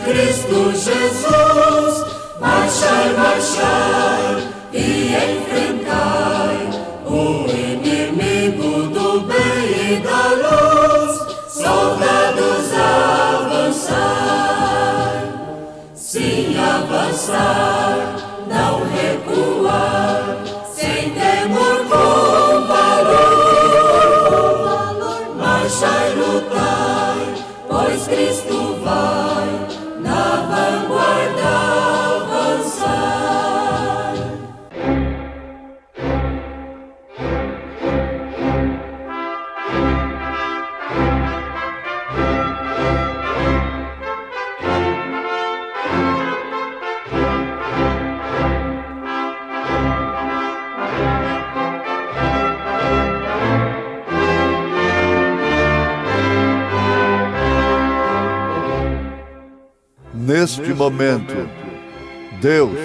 Cristo Jesus, marchai, marchai e enfrentai o inimigo do bem e da luz. Soldados, avançai, sim, avançar, não recuar, sem temor, com valor, marchai, lutai, pois Cristo vai na vanguarda avançar. Neste momento, Deus,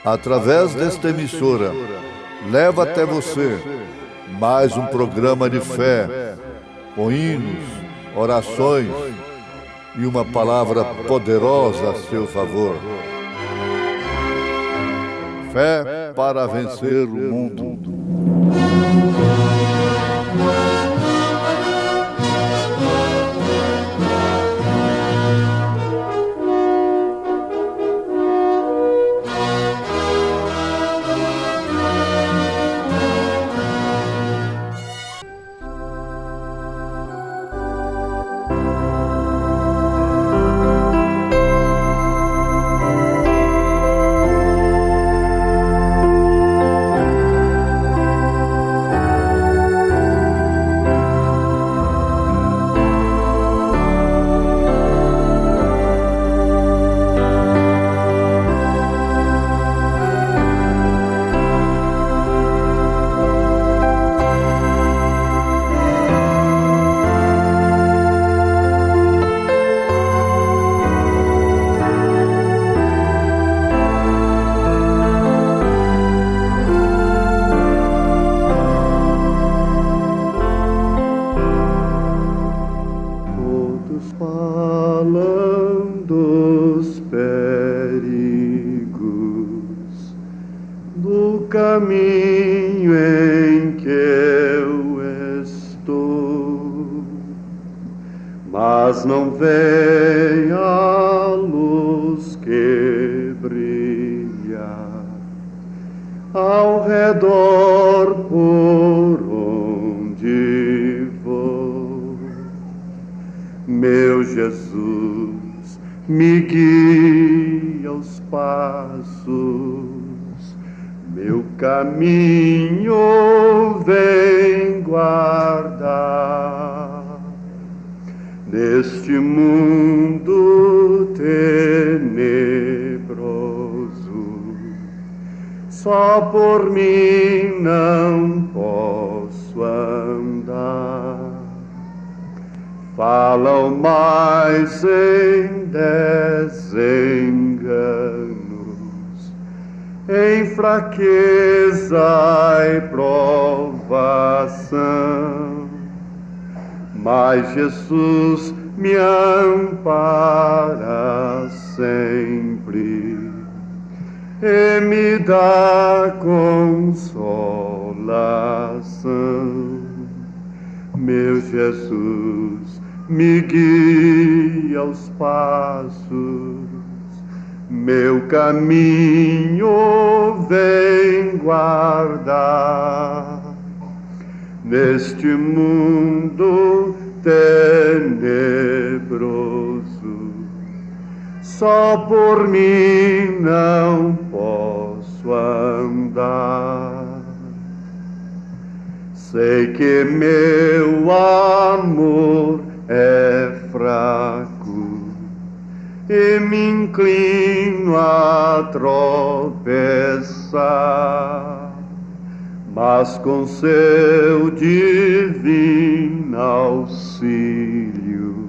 através desta emissora, leva até você mais um programa de fé, com hinos, orações e uma palavra poderosa a seu favor. Fé para vencer o mundo. Caminho em que eu estou, mas não vem a luz que brilha ao redor por onde vou. Meu Jesus, me guia os passos, meu caminho vem guardar. Neste mundo tenebroso, só por mim não posso andar. Falam mais em desenganos, em fraqueza e provação, mas Jesus me ampara sempre e me dá consolação. Meu Jesus, me guia os passos, meu caminho vem guardar. Neste mundo tenebroso, só por mim não posso andar. Sei que meu amor é fraco e me inclino a tropeçar, mas com seu divino auxílio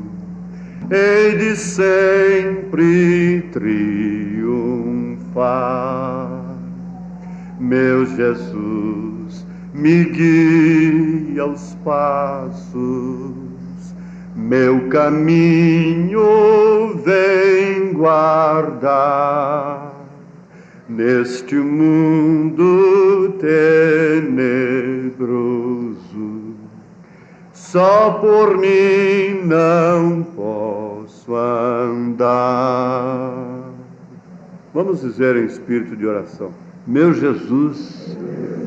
hei de sempre triunfar. Meu Jesus, me guia os passos, meu caminho vem vem guardar neste mundo tenebroso. Só por mim não posso andar. Vamos dizer em espírito de oração: meu Jesus,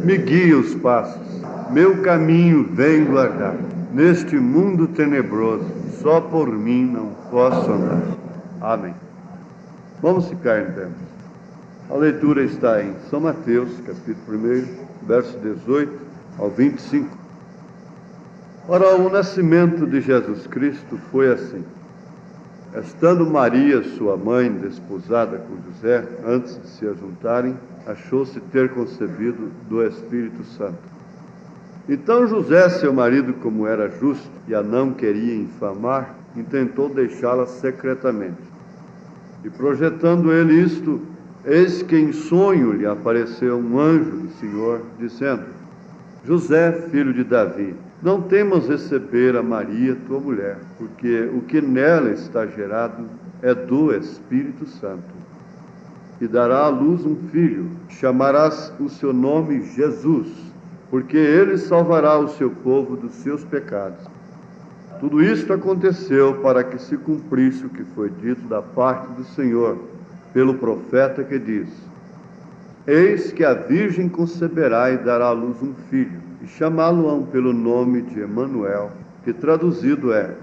me guia os passos, meu caminho vem guardar. Neste mundo tenebroso, só por mim não posso andar. Amém. Vamos ficar em pé. A leitura está em São Mateus, capítulo 1, verso 18 ao 25. Ora, o nascimento de Jesus Cristo foi assim. Estando Maria, sua mãe, desposada com José, antes de se ajuntarem, achou-se ter concebido do Espírito Santo. Então José, seu marido, como era justo e a não queria infamar, intentou deixá-la secretamente. E projetando ele isto, eis que em sonho lhe apareceu um anjo do Senhor, dizendo: José, filho de Davi, não temas receber a Maria, tua mulher, porque o que nela está gerado é do Espírito Santo. E dará à luz um filho, chamarás o seu nome Jesus, porque ele salvará o seu povo dos seus pecados. Tudo isto aconteceu para que se cumprisse o que foi dito da parte do Senhor, pelo profeta que diz: Eis que a Virgem conceberá e dará à luz um filho, e chamá-lo-ão pelo nome de Emanuel, que traduzido é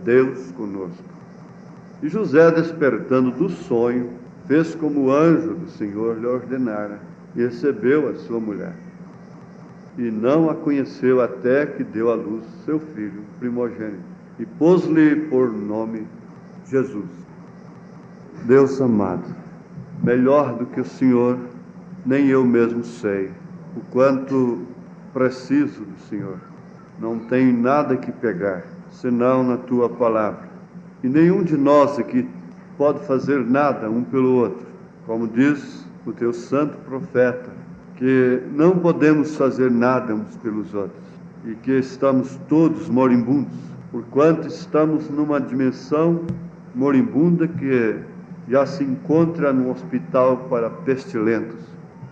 Deus conosco. E José, despertando do sonho, fez como o anjo do Senhor lhe ordenara, e recebeu a sua mulher. E não a conheceu até que deu à luz seu filho primogênito, e pôs-lhe por nome Jesus. Deus amado, melhor do que o Senhor, nem eu mesmo sei o quanto preciso do Senhor. Não tenho nada que pegar, senão na tua palavra. E nenhum de nós aqui pode fazer nada um pelo outro, como diz o teu santo profeta, que não podemos fazer nada uns pelos outros, e que estamos todos moribundos, porquanto estamos numa dimensão moribunda que já se encontra no hospital para pestilentos.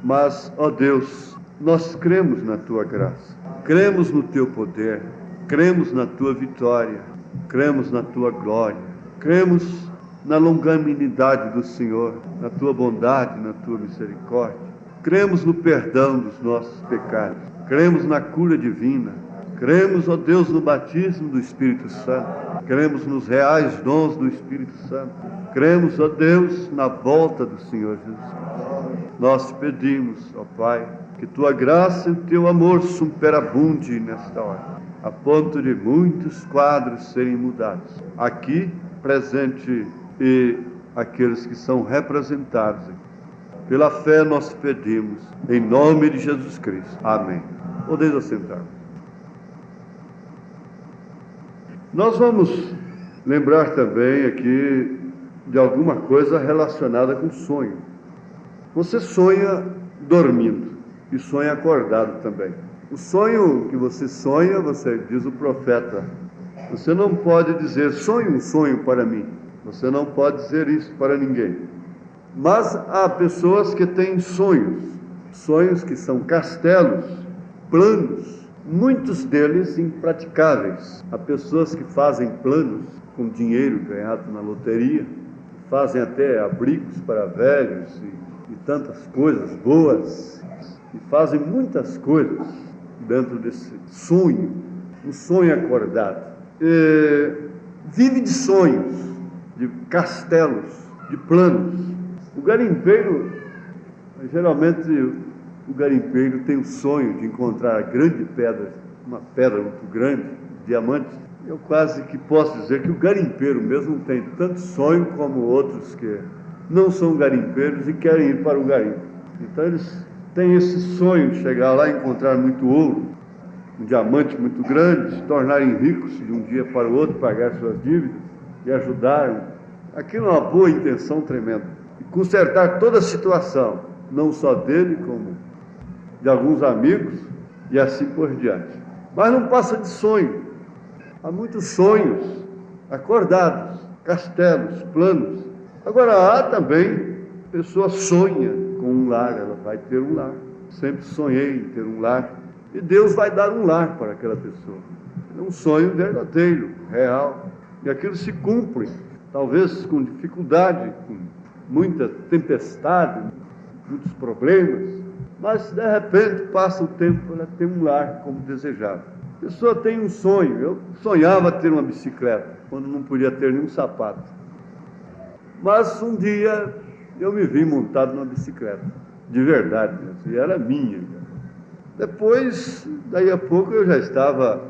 Mas, ó Deus, nós cremos na tua graça, cremos no teu poder, cremos na tua vitória, cremos na tua glória, cremos na longanimidade do Senhor, na tua bondade, na tua misericórdia. Cremos no perdão dos nossos pecados, cremos na cura divina, cremos, ó Deus, no batismo do Espírito Santo, cremos nos reais dons do Espírito Santo, cremos, ó Deus, na volta do Senhor Jesus Cristo. Nós te pedimos, ó Pai, que tua graça e o teu amor superabunde nesta hora, a ponto de muitos quadros serem mudados, aqui presente e aqueles que são representados aqui. Pela fé nós pedimos, em nome de Jesus Cristo. Amém. Podeis assentar. Nós vamos lembrar também aqui de alguma coisa relacionada com sonho. Você sonha dormindo e sonha acordado também. O sonho que você sonha, você diz o profeta, você não pode dizer: sonhe um sonho para mim. Você não pode dizer isso para ninguém. Mas há pessoas que têm sonhos que são castelos, planos, muitos deles impraticáveis. Há pessoas que fazem planos com dinheiro ganhado na loteria, fazem até abrigos para velhos e tantas coisas boas, e fazem muitas coisas dentro desse sonho, um sonho acordado. Vive de sonhos, de castelos, de planos. O garimpeiro, geralmente o garimpeiro tem o sonho de encontrar a grande pedra, uma pedra muito grande, diamante. Eu quase que posso dizer que o garimpeiro mesmo tem tanto sonho como outros que não são garimpeiros e querem ir para o garimpo. Então eles têm esse sonho de chegar lá e encontrar muito ouro, um diamante muito grande, se tornarem ricos de um dia para o outro, pagar suas dívidas e ajudar. Aquilo é uma boa intenção tremenda. E consertar toda a situação, não só dele, como de alguns amigos e assim por diante. Mas não passa de sonho. Há muitos sonhos acordados, castelos, planos. Agora, há também, a pessoa sonha com um lar, ela vai ter um lar. Sempre sonhei em ter um lar. E Deus vai dar um lar para aquela pessoa. É um sonho verdadeiro, real. E aquilo se cumpre, talvez com dificuldade, com muita tempestade, muitos problemas. Mas, de repente, passa o tempo, ela tem um lar como desejava. A pessoa tem um sonho. Eu sonhava ter uma bicicleta, quando não podia ter nenhum sapato. Mas um dia eu me vi montado numa bicicleta, de verdade mesmo, e era minha. Depois, daí a pouco, eu já estava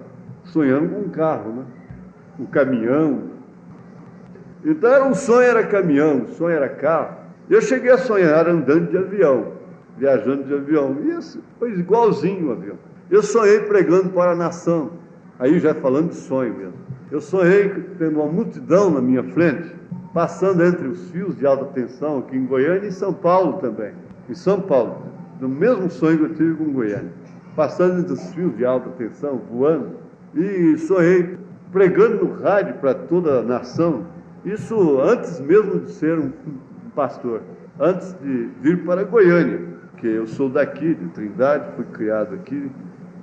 sonhando com um carro, né? Um caminhão. Então era um sonho, era caminhão, um sonho era carro. Eu cheguei a sonhar andando de avião, viajando de avião, e isso foi igualzinho o avião. Eu sonhei pregando para a nação, aí já falando de sonho mesmo. Eu sonhei tendo uma multidão na minha frente, passando entre os fios de alta tensão aqui em Goiânia e em São Paulo também. Em São Paulo, no mesmo sonho que eu tive com Goiânia, passando entre os fios de alta tensão, voando, e sonhei pregando no rádio para toda a nação. Isso antes mesmo de ser um pastor, antes de vir para Goiânia, que eu sou daqui, de Trindade, fui criado aqui,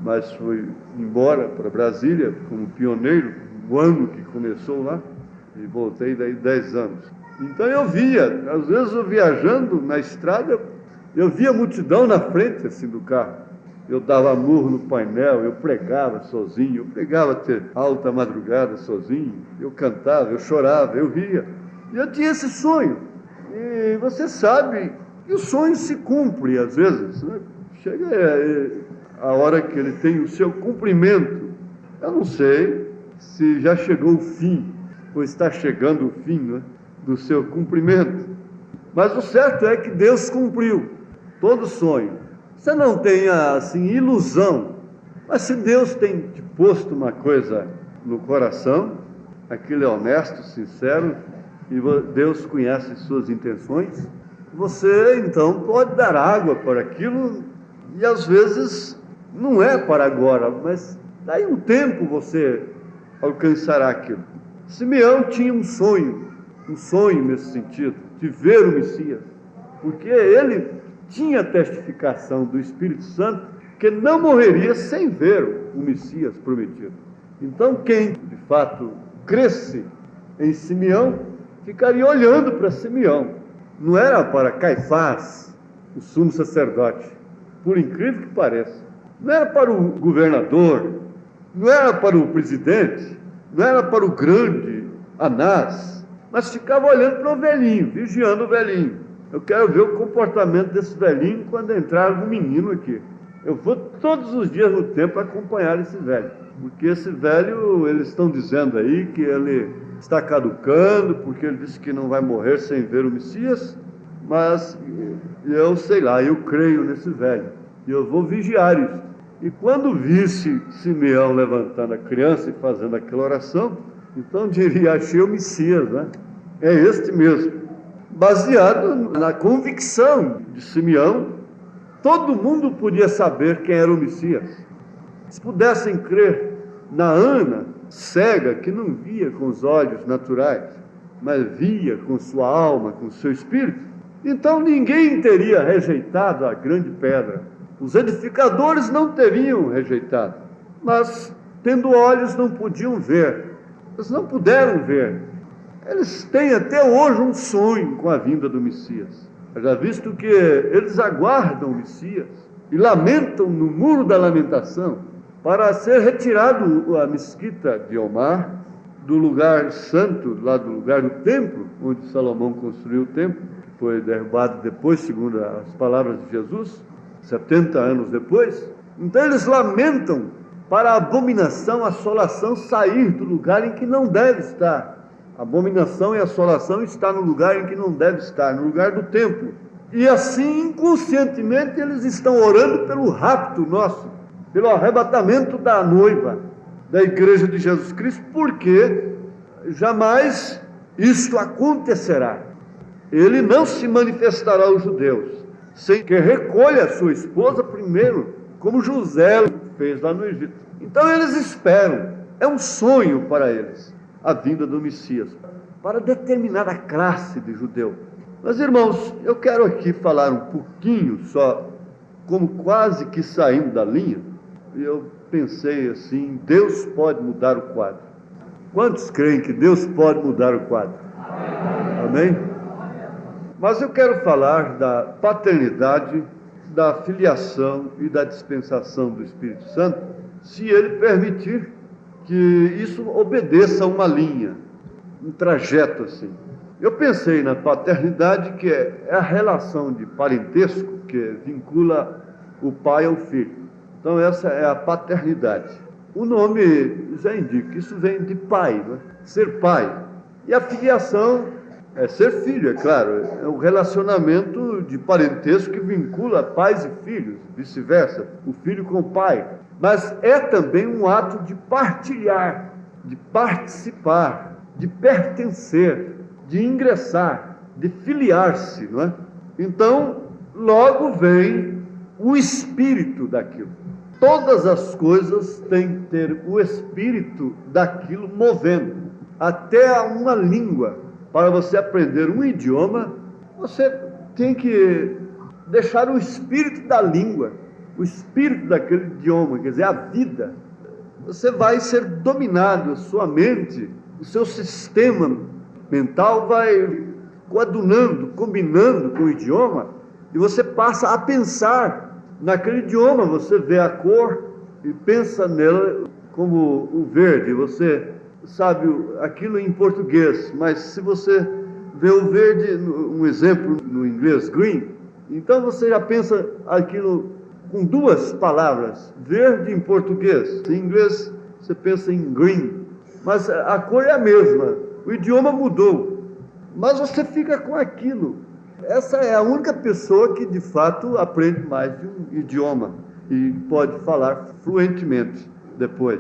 mas fui embora para Brasília como pioneiro, o ano que começou lá, e voltei daí 10 anos. Então eu via, às vezes eu viajando na estrada, eu via multidão na frente assim do carro. Eu dava murro no painel, eu pregava sozinho, eu pregava até alta madrugada sozinho, eu cantava, eu chorava, eu ria. E eu tinha esse sonho. E você sabe que o sonho se cumpre às vezes, né? Chega a hora que ele tem o seu cumprimento. Eu não sei se já chegou o fim, ou está chegando o fim, né, do seu cumprimento. Mas o certo é que Deus cumpriu todo sonho. Você não tenha, assim, ilusão. Mas se Deus tem te posto uma coisa no coração, aquilo é honesto, sincero, e Deus conhece suas intenções, você, então, pode dar água para aquilo, e às vezes não é para agora, mas daí um tempo você alcançará aquilo. Simeão tinha um sonho nesse sentido, de ver o Messias, porque ele tinha testificação do Espírito Santo que não morreria sem ver o Messias prometido. Então quem de fato cresce em Simeão, ficaria olhando para Simeão. Não era para Caifás, o sumo sacerdote, por incrível que pareça. Não era para o governador, não era para o presidente, não era para o grande Anás, mas ficava olhando para o velhinho, vigiando o velhinho. Eu quero ver o comportamento desse velhinho quando entrar um menino aqui. Eu vou todos os dias no templo acompanhar esse velho, porque esse velho, eles estão dizendo aí que ele está caducando, porque ele disse que não vai morrer sem ver o Messias, mas eu sei lá, eu creio nesse velho, e eu vou vigiar isso. E quando visse Simeão levantando a criança e fazendo aquela oração, então diria, achei o Messias, né? É este mesmo. Baseado na convicção de Simeão, todo mundo podia saber quem era o Messias. Se pudessem crer na Ana, cega, que não via com os olhos naturais, mas via com sua alma, com seu espírito, então ninguém teria rejeitado a grande pedra. Os edificadores não teriam rejeitado, mas, tendo olhos, não podiam ver. Eles não puderam ver. Eles têm até hoje um sonho com a vinda do Messias. Já visto que eles aguardam o Messias e lamentam no muro da lamentação para ser retirado a mesquita de Omar do lugar santo, lá do lugar do templo, onde Salomão construiu o templo, foi derrubado depois, segundo as palavras de Jesus, 70 anos depois. Então eles lamentam para a abominação, a assolação sair do lugar em que não deve estar. A abominação e a assolação está no lugar em que não deve estar, no lugar do templo. E assim, inconscientemente, eles estão orando pelo rapto nosso, pelo arrebatamento da noiva, da igreja de Jesus Cristo, porque jamais isto acontecerá. Ele não se manifestará aos judeus sem que recolha a sua esposa primeiro, como José fez lá no Egito. Então eles esperam, é um sonho para eles, a vinda do Messias. para determinada classe de judeu. Mas, irmãos, eu quero aqui falar um pouquinho só, como quase que saindo da linha, e eu pensei assim: Deus pode mudar o quadro. Quantos creem que Deus pode mudar o quadro? Amém? Mas eu quero falar da paternidade, da filiação e da dispensação do Espírito Santo, se Ele permitir que isso obedeça a uma linha, um trajeto assim. Eu pensei na paternidade, que é a relação de parentesco que vincula o pai ao filho. Então essa é a paternidade. O nome já indica, isso vem de pai, né? Ser pai. E a filiação é ser filho, é claro. É um relacionamento de parentesco que vincula pais e filhos, vice-versa, o filho com o pai. Mas é também um ato de partilhar, de participar, de pertencer, de ingressar, de filiar-se, não é? Então, logo vem o espírito daquilo. Todas as coisas têm que ter o espírito daquilo movendo. Até uma língua. Para você aprender um idioma, você tem que deixar o espírito da língua, o espírito daquele idioma, quer dizer, a vida. Você vai ser dominado, a sua mente, o seu sistema mental vai coadunando, combinando com o idioma, e você passa a pensar naquele idioma. Você vê a cor e pensa nela como o verde. Você sabe aquilo em português, mas se você vê o verde, um exemplo no inglês, green, então você já pensa aquilo com duas palavras, verde em português. Em inglês você pensa em green, mas a cor é a mesma, o idioma mudou, mas você fica com aquilo. Essa é a única pessoa que de fato aprende mais de um idioma e pode falar fluentemente depois.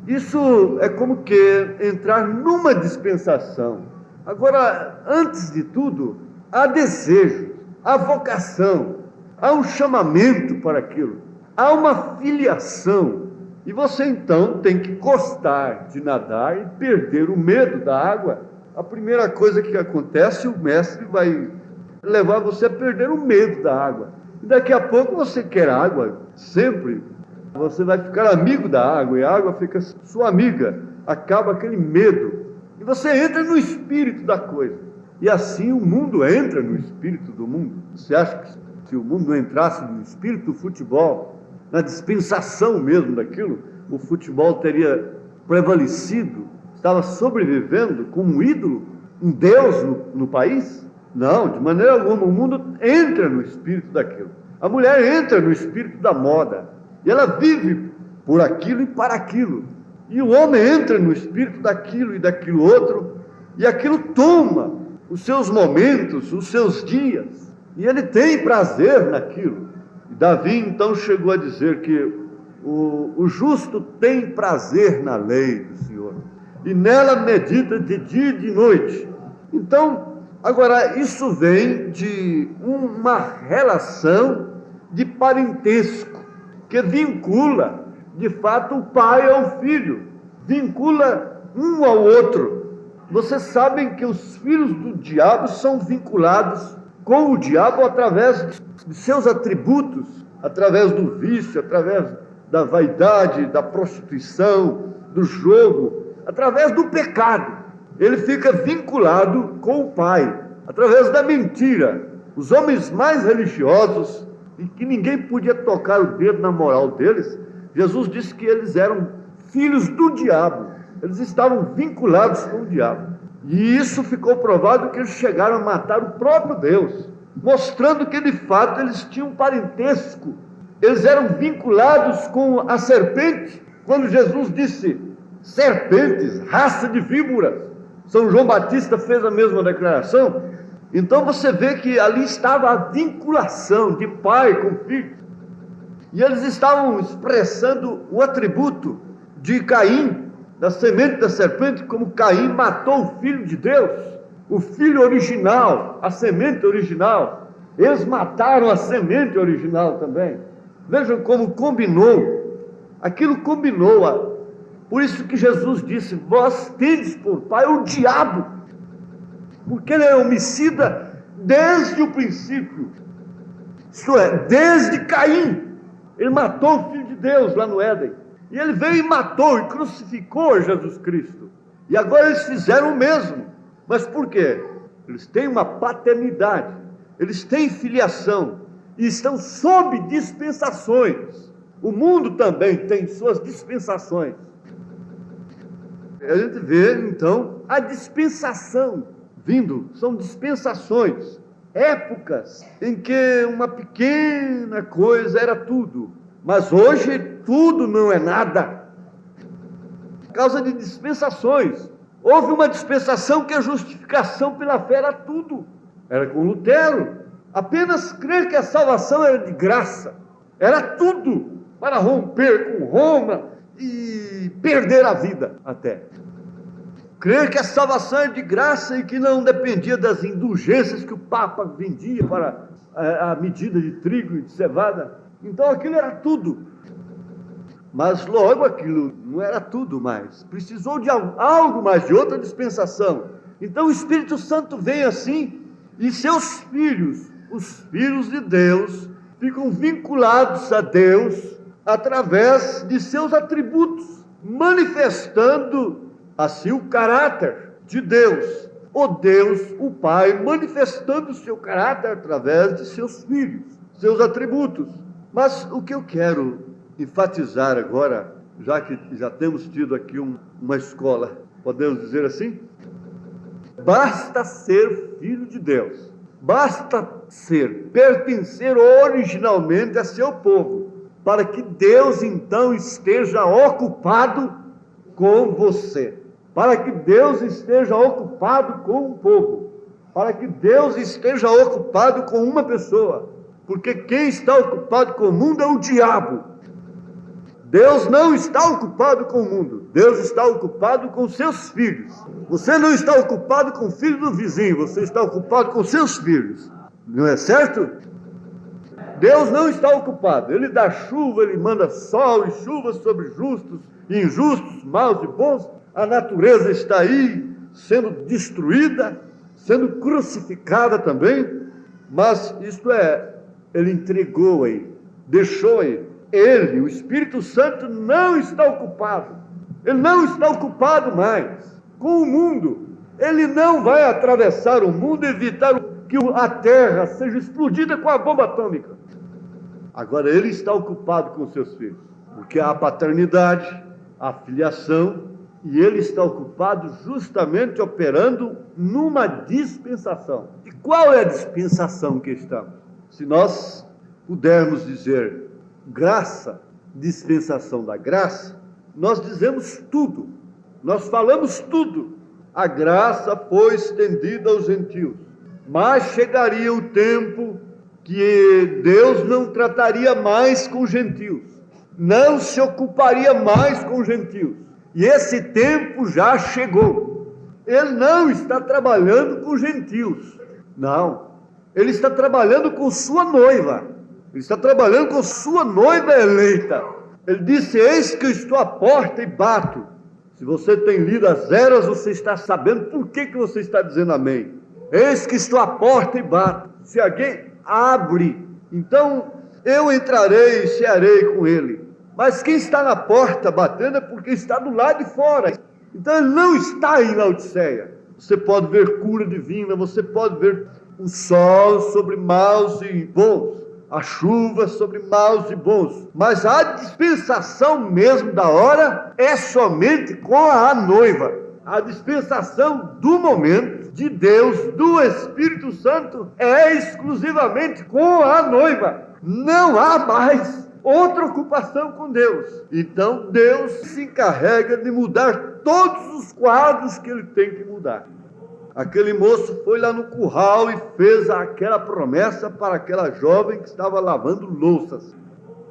Isso é como que entrar numa dispensação. Agora, antes de tudo, há desejo, há vocação, há um chamamento para aquilo, há uma filiação. E você então tem que gostar de nadar e perder o medo da água. A primeira coisa que acontece, o mestre vai levar você a perder o medo da água. E daqui a pouco você quer água, sempre. Você vai ficar amigo da água, e a água fica sua amiga. Acaba aquele medo. E você entra no espírito da coisa. E assim o mundo entra no espírito do mundo. Você acha que se o mundo entrasse no espírito do futebol, na dispensação mesmo daquilo, o futebol teria prevalecido, estava sobrevivendo como um ídolo, um deus no país? Não, de maneira alguma. O mundo entra no espírito daquilo. A mulher entra no espírito da moda, e ela vive por aquilo e para aquilo. E o homem entra no espírito daquilo e daquilo outro, e aquilo toma os seus momentos, os seus dias, e ele tem prazer naquilo. E Davi então chegou a dizer que o justo tem prazer na lei do Senhor, e nela medita de dia e de noite. Então, agora, isso vem de uma relação de parentesco, que vincula, de fato, o pai ao filho, vincula um ao outro. Vocês sabem que os filhos do diabo são vinculados com o diabo através de seus atributos, através do vício, através da vaidade, da prostituição, do jogo, através do pecado. Ele fica vinculado com o pai, através da mentira. Os homens mais religiosos, e que ninguém podia tocar o dedo na moral deles, Jesus disse que eles eram filhos do diabo. Eles estavam vinculados com o diabo. E isso ficou provado que eles chegaram a matar o próprio Deus, mostrando que de fato eles tinham parentesco. Eles eram vinculados com a serpente, quando Jesus disse: serpentes, raça de víboras. São João Batista fez a mesma declaração. Então você vê que ali estava a vinculação de pai com filho. E eles estavam expressando o atributo de Caim, da semente da serpente, como Caim matou o filho de Deus, o filho original, a semente original. Eles mataram a semente original também. Vejam como combinou. Aquilo combinou Por isso que Jesus disse: vós tendes por pai o diabo, porque ele é homicida desde o princípio, isto é, desde Caim. Ele matou o Filho de Deus lá no Éden, e ele veio e matou e crucificou Jesus Cristo, e agora eles fizeram o mesmo. Mas por quê? Eles têm uma paternidade, eles têm filiação, e estão sob dispensações. O mundo também tem suas dispensações. A gente vê então a dispensação vindo, são dispensações, épocas em que uma pequena coisa era tudo, mas hoje tudo não é nada, por causa de dispensações. Houve uma dispensação que a justificação pela fé era tudo, era com Lutero. Apenas crer que a salvação era de graça, era tudo para romper com Roma e perder a vida até. Crer que a salvação é de graça e que não dependia das indulgências que o Papa vendia para a medida de trigo e de cevada. Então aquilo era tudo. Mas logo aquilo não era tudo mais. Precisou de algo mais, de outra dispensação. Então o Espírito Santo vem assim, e seus filhos, os filhos de Deus, ficam vinculados a Deus através de seus atributos, manifestando assim o caráter de Deus. O Deus, o Pai, manifestando o seu caráter através de seus filhos, seus atributos. Mas o que eu quero enfatizar agora, já que já temos tido aqui uma escola, podemos dizer assim? Basta ser filho de Deus, basta pertencer originalmente a seu povo, para que Deus então esteja ocupado com você, para que Deus esteja ocupado com o povo, para que Deus esteja ocupado com uma pessoa, porque quem está ocupado com o mundo é o diabo. Deus não está ocupado com o mundo, Deus está ocupado com seus filhos. Você não está ocupado com o filho do vizinho, você está ocupado com seus filhos, não é certo? Deus não está ocupado, Ele dá chuva, Ele manda sol e chuva sobre justos e injustos, maus e bons. A natureza está aí sendo destruída, sendo crucificada também, mas isto é, Ele entregou aí, deixou aí. Ele, o Espírito Santo, não está ocupado. Ele não está ocupado mais com o mundo. Ele não vai atravessar o mundo e evitar que a terra seja explodida com a bomba atômica. Agora ele está ocupado com seus filhos, porque há a paternidade, a filiação, e ele está ocupado justamente operando numa dispensação. E qual é a dispensação que estamos? Se nós pudermos dizer graça, dispensação da graça, nós dizemos tudo, nós falamos tudo. A graça foi estendida aos gentios, mas chegaria o tempo que Deus não trataria mais com os gentios, não se ocuparia mais com os gentios, e esse tempo já chegou. Ele não está trabalhando com os gentios, não, ele está trabalhando com sua noiva. Ele está trabalhando com sua noiva eleita. Ele disse: eis que eu estou à porta e bato. Se você tem lido as eras, você está sabendo por que você está dizendo amém. Eis que estou à porta e bato. Se alguém abre, então eu entrarei e cearei com ele. Mas quem está na porta batendo é porque está do lado de fora. Então ele não está em Laodiceia. Você pode ver cura divina, você pode ver o sol sobre maus e bons, a chuva sobre maus e bons, mas a dispensação mesmo da hora é somente com a noiva. A dispensação do momento de Deus, do Espírito Santo, é exclusivamente com a noiva. Não há mais outra ocupação com Deus. Então Deus se encarrega de mudar todos os quadros que Ele tem que mudar. Aquele moço foi lá no curral e fez aquela promessa para aquela jovem que estava lavando louças.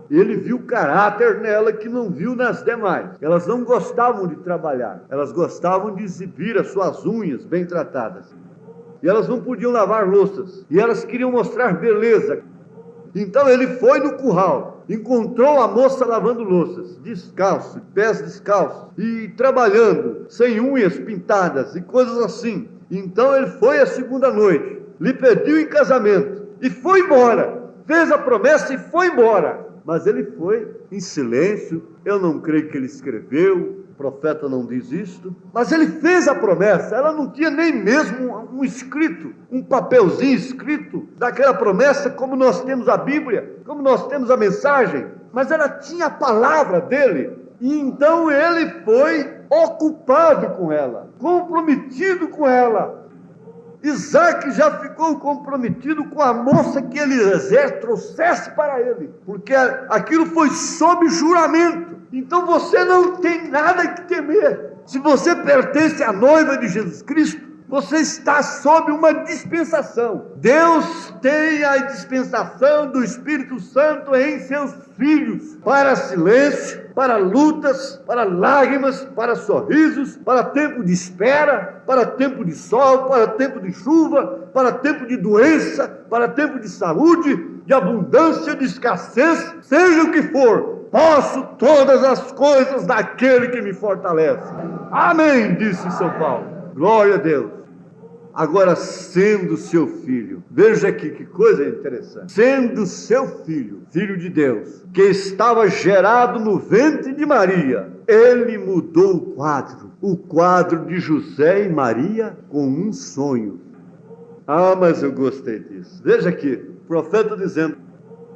Ele viu caráter nela que não viu nas demais. Elas não gostavam de trabalhar, elas gostavam de exibir as suas unhas bem tratadas. E elas não podiam lavar louças, e elas queriam mostrar beleza. Então ele foi no curral, encontrou a moça lavando louças, descalço, pés descalços, e trabalhando, sem unhas pintadas e coisas assim. Então ele foi a segunda noite, lhe pediu em casamento e foi embora. Fez a promessa e foi embora. Mas ele foi em silêncio. Eu não creio que ele escreveu. O profeta não diz isto. Mas ele fez a promessa. Ela não tinha nem mesmo um escrito, um papelzinho escrito daquela promessa, como nós temos a Bíblia, como nós temos a mensagem. Mas ela tinha a palavra dele. E então ele foi ocupado com ela, comprometido com ela. Isaac já ficou comprometido com a moça que Eliezer trouxesse para ele, porque aquilo foi sob juramento. Então você não tem nada que temer. Se você pertence à noiva de Jesus Cristo, você está sob uma dispensação. Deus tem a dispensação do Espírito Santo em seus filhos, para silêncio, para lutas, para lágrimas, para sorrisos, para tempo de espera, para tempo de sol, para tempo de chuva, para tempo de doença, para tempo de saúde, de abundância, de escassez, seja o que for. Posso todas as coisas daquele que me fortalece. Amém, disse São Paulo. Glória a Deus. Agora, sendo seu filho, veja aqui que coisa interessante. Sendo seu filho, filho de Deus, que estava gerado no ventre de Maria, ele mudou o quadro de José e Maria com um sonho. Ah, mas eu gostei disso. Veja aqui, o profeta dizendo: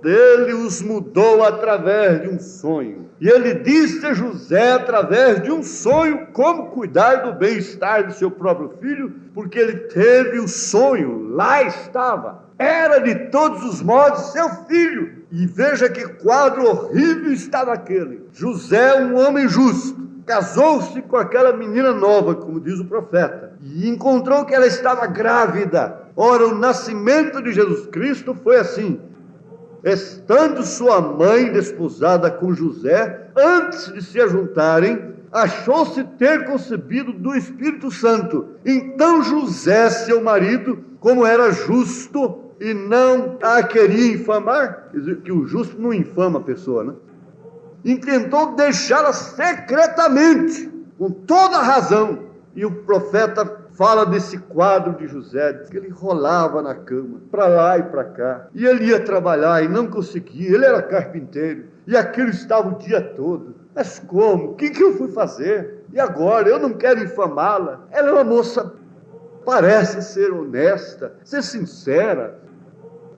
ele os mudou através de um sonho. E ele disse a José, através de um sonho, como cuidar do bem-estar do seu próprio filho, porque ele teve o sonho, lá estava, era de todos os modos seu filho. E veja que quadro horrível estava aquele. José, um homem justo, casou-se com aquela menina nova, como diz o profeta, e encontrou que ela estava grávida. Ora, o nascimento de Jesus Cristo foi assim: estando sua mãe desposada com José, antes de se ajuntarem, achou-se ter concebido do Espírito Santo. Então José, seu marido, como era justo e não a queria infamar, quer dizer que o justo não infama a pessoa, né? Intentou deixá-la secretamente, com toda a razão. E o profeta fala desse quadro de José, diz que ele rolava na cama, para lá e para cá, e ele ia trabalhar e não conseguia. Ele era carpinteiro, e aquilo estava o dia todo. Mas como? O que eu fui fazer? E agora? Eu não quero infamá-la. Ela é uma moça, parece ser honesta, ser sincera.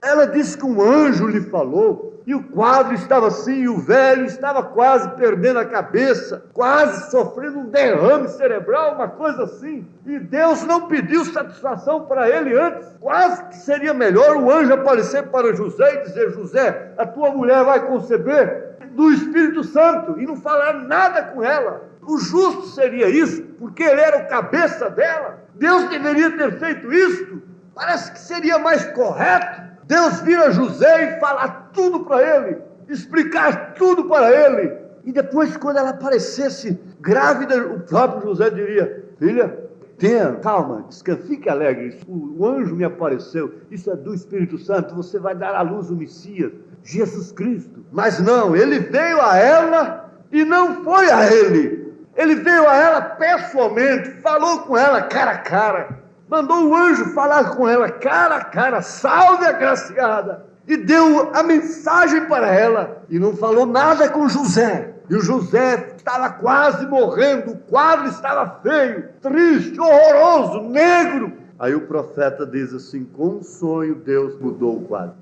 Ela disse que um anjo lhe falou, e o quadro estava assim, e o velho estava quase perdendo a cabeça, quase sofrendo um derrame cerebral, uma coisa assim. E Deus não pediu satisfação para ele antes. Quase que seria melhor o anjo aparecer para José e dizer: José, a tua mulher vai conceber do Espírito Santo, e não falar nada com ela. O justo seria isso, porque ele era o cabeça dela. Deus deveria ter feito isso. Parece que seria mais correto Deus vir a José e falar tudo para ele, explicar tudo para ele. E depois, quando ela aparecesse grávida, o próprio José diria: filha, tenha calma, descanse, fique alegre. O anjo me apareceu, isso é do Espírito Santo, você vai dar à luz o Messias, Jesus Cristo. Mas não, ele veio a ela e não foi a ele. Ele veio a ela pessoalmente, falou com ela cara a cara. Mandou o anjo falar com ela cara a cara: salve agraciada, e deu a mensagem para ela, e não falou nada com José. E o José estava quase morrendo, o quadro estava feio, triste, horroroso, negro. Aí o profeta diz assim: com um sonho Deus mudou o quadro.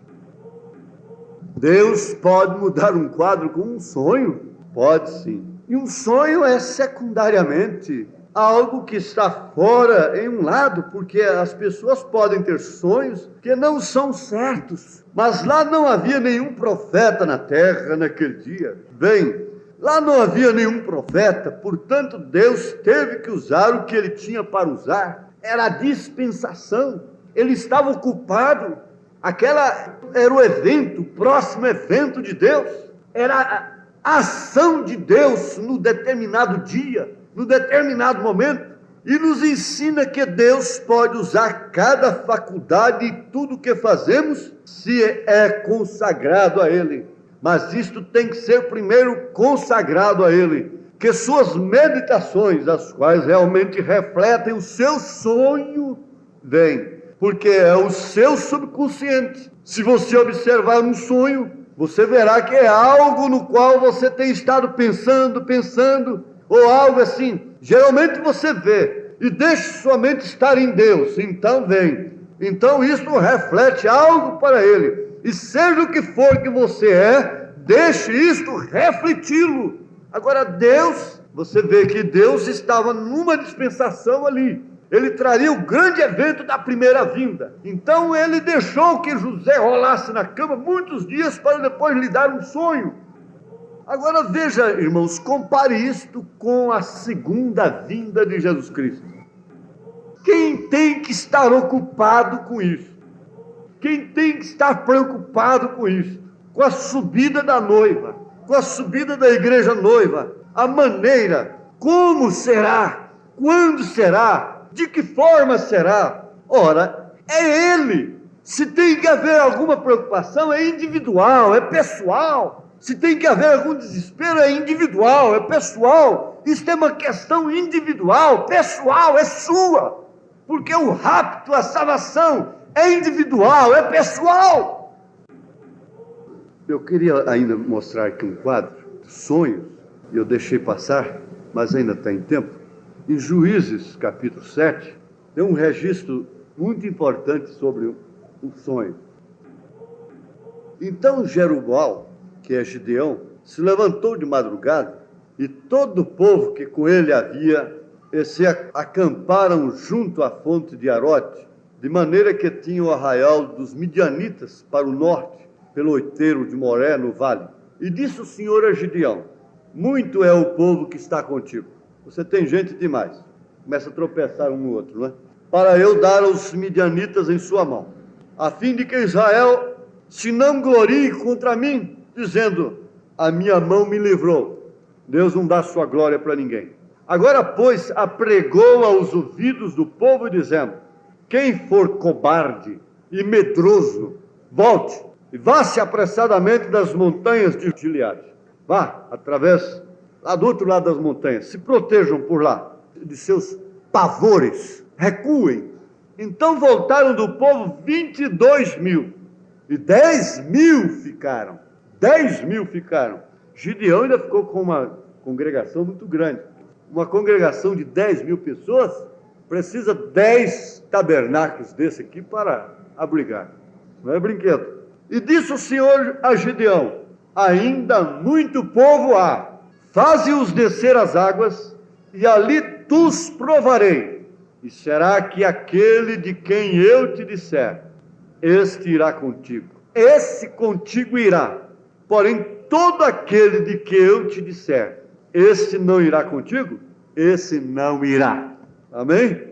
Deus pode mudar um quadro com um sonho? Pode sim. E um sonho é secundariamente algo que está fora em um lado, porque as pessoas podem ter sonhos que não são certos. Mas lá não havia nenhum profeta na terra naquele dia. Bem, lá não havia nenhum profeta, portanto Deus teve que usar o que ele tinha para usar. Era a dispensação. Ele estava ocupado. Aquela era o evento, o próximo evento de Deus. Era a ação de Deus no determinado dia, no determinado momento. e nos ensina que Deus pode usar cada faculdade e tudo que fazemos se é consagrado a Ele. Mas isto tem que ser primeiro consagrado a Ele, que suas meditações, as quais realmente refletem o seu sonho, vêm, porque é o seu subconsciente. Se você observar um sonho, você verá que é algo no qual você tem estado pensando, ou algo assim. Geralmente você vê e deixa sua mente estar em Deus, então vem. Então isso reflete algo para Ele. E seja o que for que você é, deixe isto refleti-lo. Agora Deus, você vê que Deus estava numa dispensação ali. Ele traria o grande evento da primeira vinda. Então ele deixou que José rolasse na cama muitos dias para depois lhe dar um sonho. Agora veja, irmãos, compare isto com a segunda vinda de Jesus Cristo. Quem tem que estar ocupado com isso? Quem tem que estar preocupado com isso? Com a subida da noiva, com a subida da igreja noiva, a maneira, como será, quando será, de que forma será? Ora, é Ele. Se tem que haver alguma preocupação, é individual, é pessoal. Se tem que haver algum desespero, é individual, é pessoal. Isso é uma questão individual, pessoal, é sua. Porque o rapto, a salvação, é individual, é pessoal. Eu queria ainda mostrar aqui um quadro de sonhos, e eu deixei passar, mas ainda tem tempo. Em Juízes, capítulo 7, tem um registro muito importante sobre um sonho. Então Jerubaal, que é Gideão, se levantou de madrugada, e todo o povo que com ele havia se acamparam junto à fonte de Arote, de maneira que tinha o arraial dos midianitas para o norte, pelo outeiro de Moré, no vale. E disse o Senhor a Gideão: muito é o povo que está contigo. Você tem gente demais. Começa a tropeçar um no outro, não é? Para eu dar aos midianitas em sua mão, a fim de que Israel se não glorie contra mim, dizendo: a minha mão me livrou. Deus não dá sua glória para ninguém. Agora, pois, apregou aos ouvidos do povo, dizendo: quem for cobarde e medroso, volte e vá-se apressadamente das montanhas de Gileade. Vá, através, lá do outro lado das montanhas, se protejam por lá de seus pavores, recuem. Então voltaram do povo 22.000, e 10.000 ficaram. 10.000 ficaram. Gideão ainda ficou com uma congregação muito grande. Uma congregação de 10.000 pessoas precisa 10 tabernáculos desse aqui para abrigar. Não é brinquedo. E disse o Senhor a Gideão: ainda muito povo há, faze-os descer as águas, e ali tu os provarei. E será que aquele de quem eu te disser, este irá contigo. Esse contigo irá. Porém, todo aquele de que eu te disser, esse não irá contigo, esse não irá. Amém?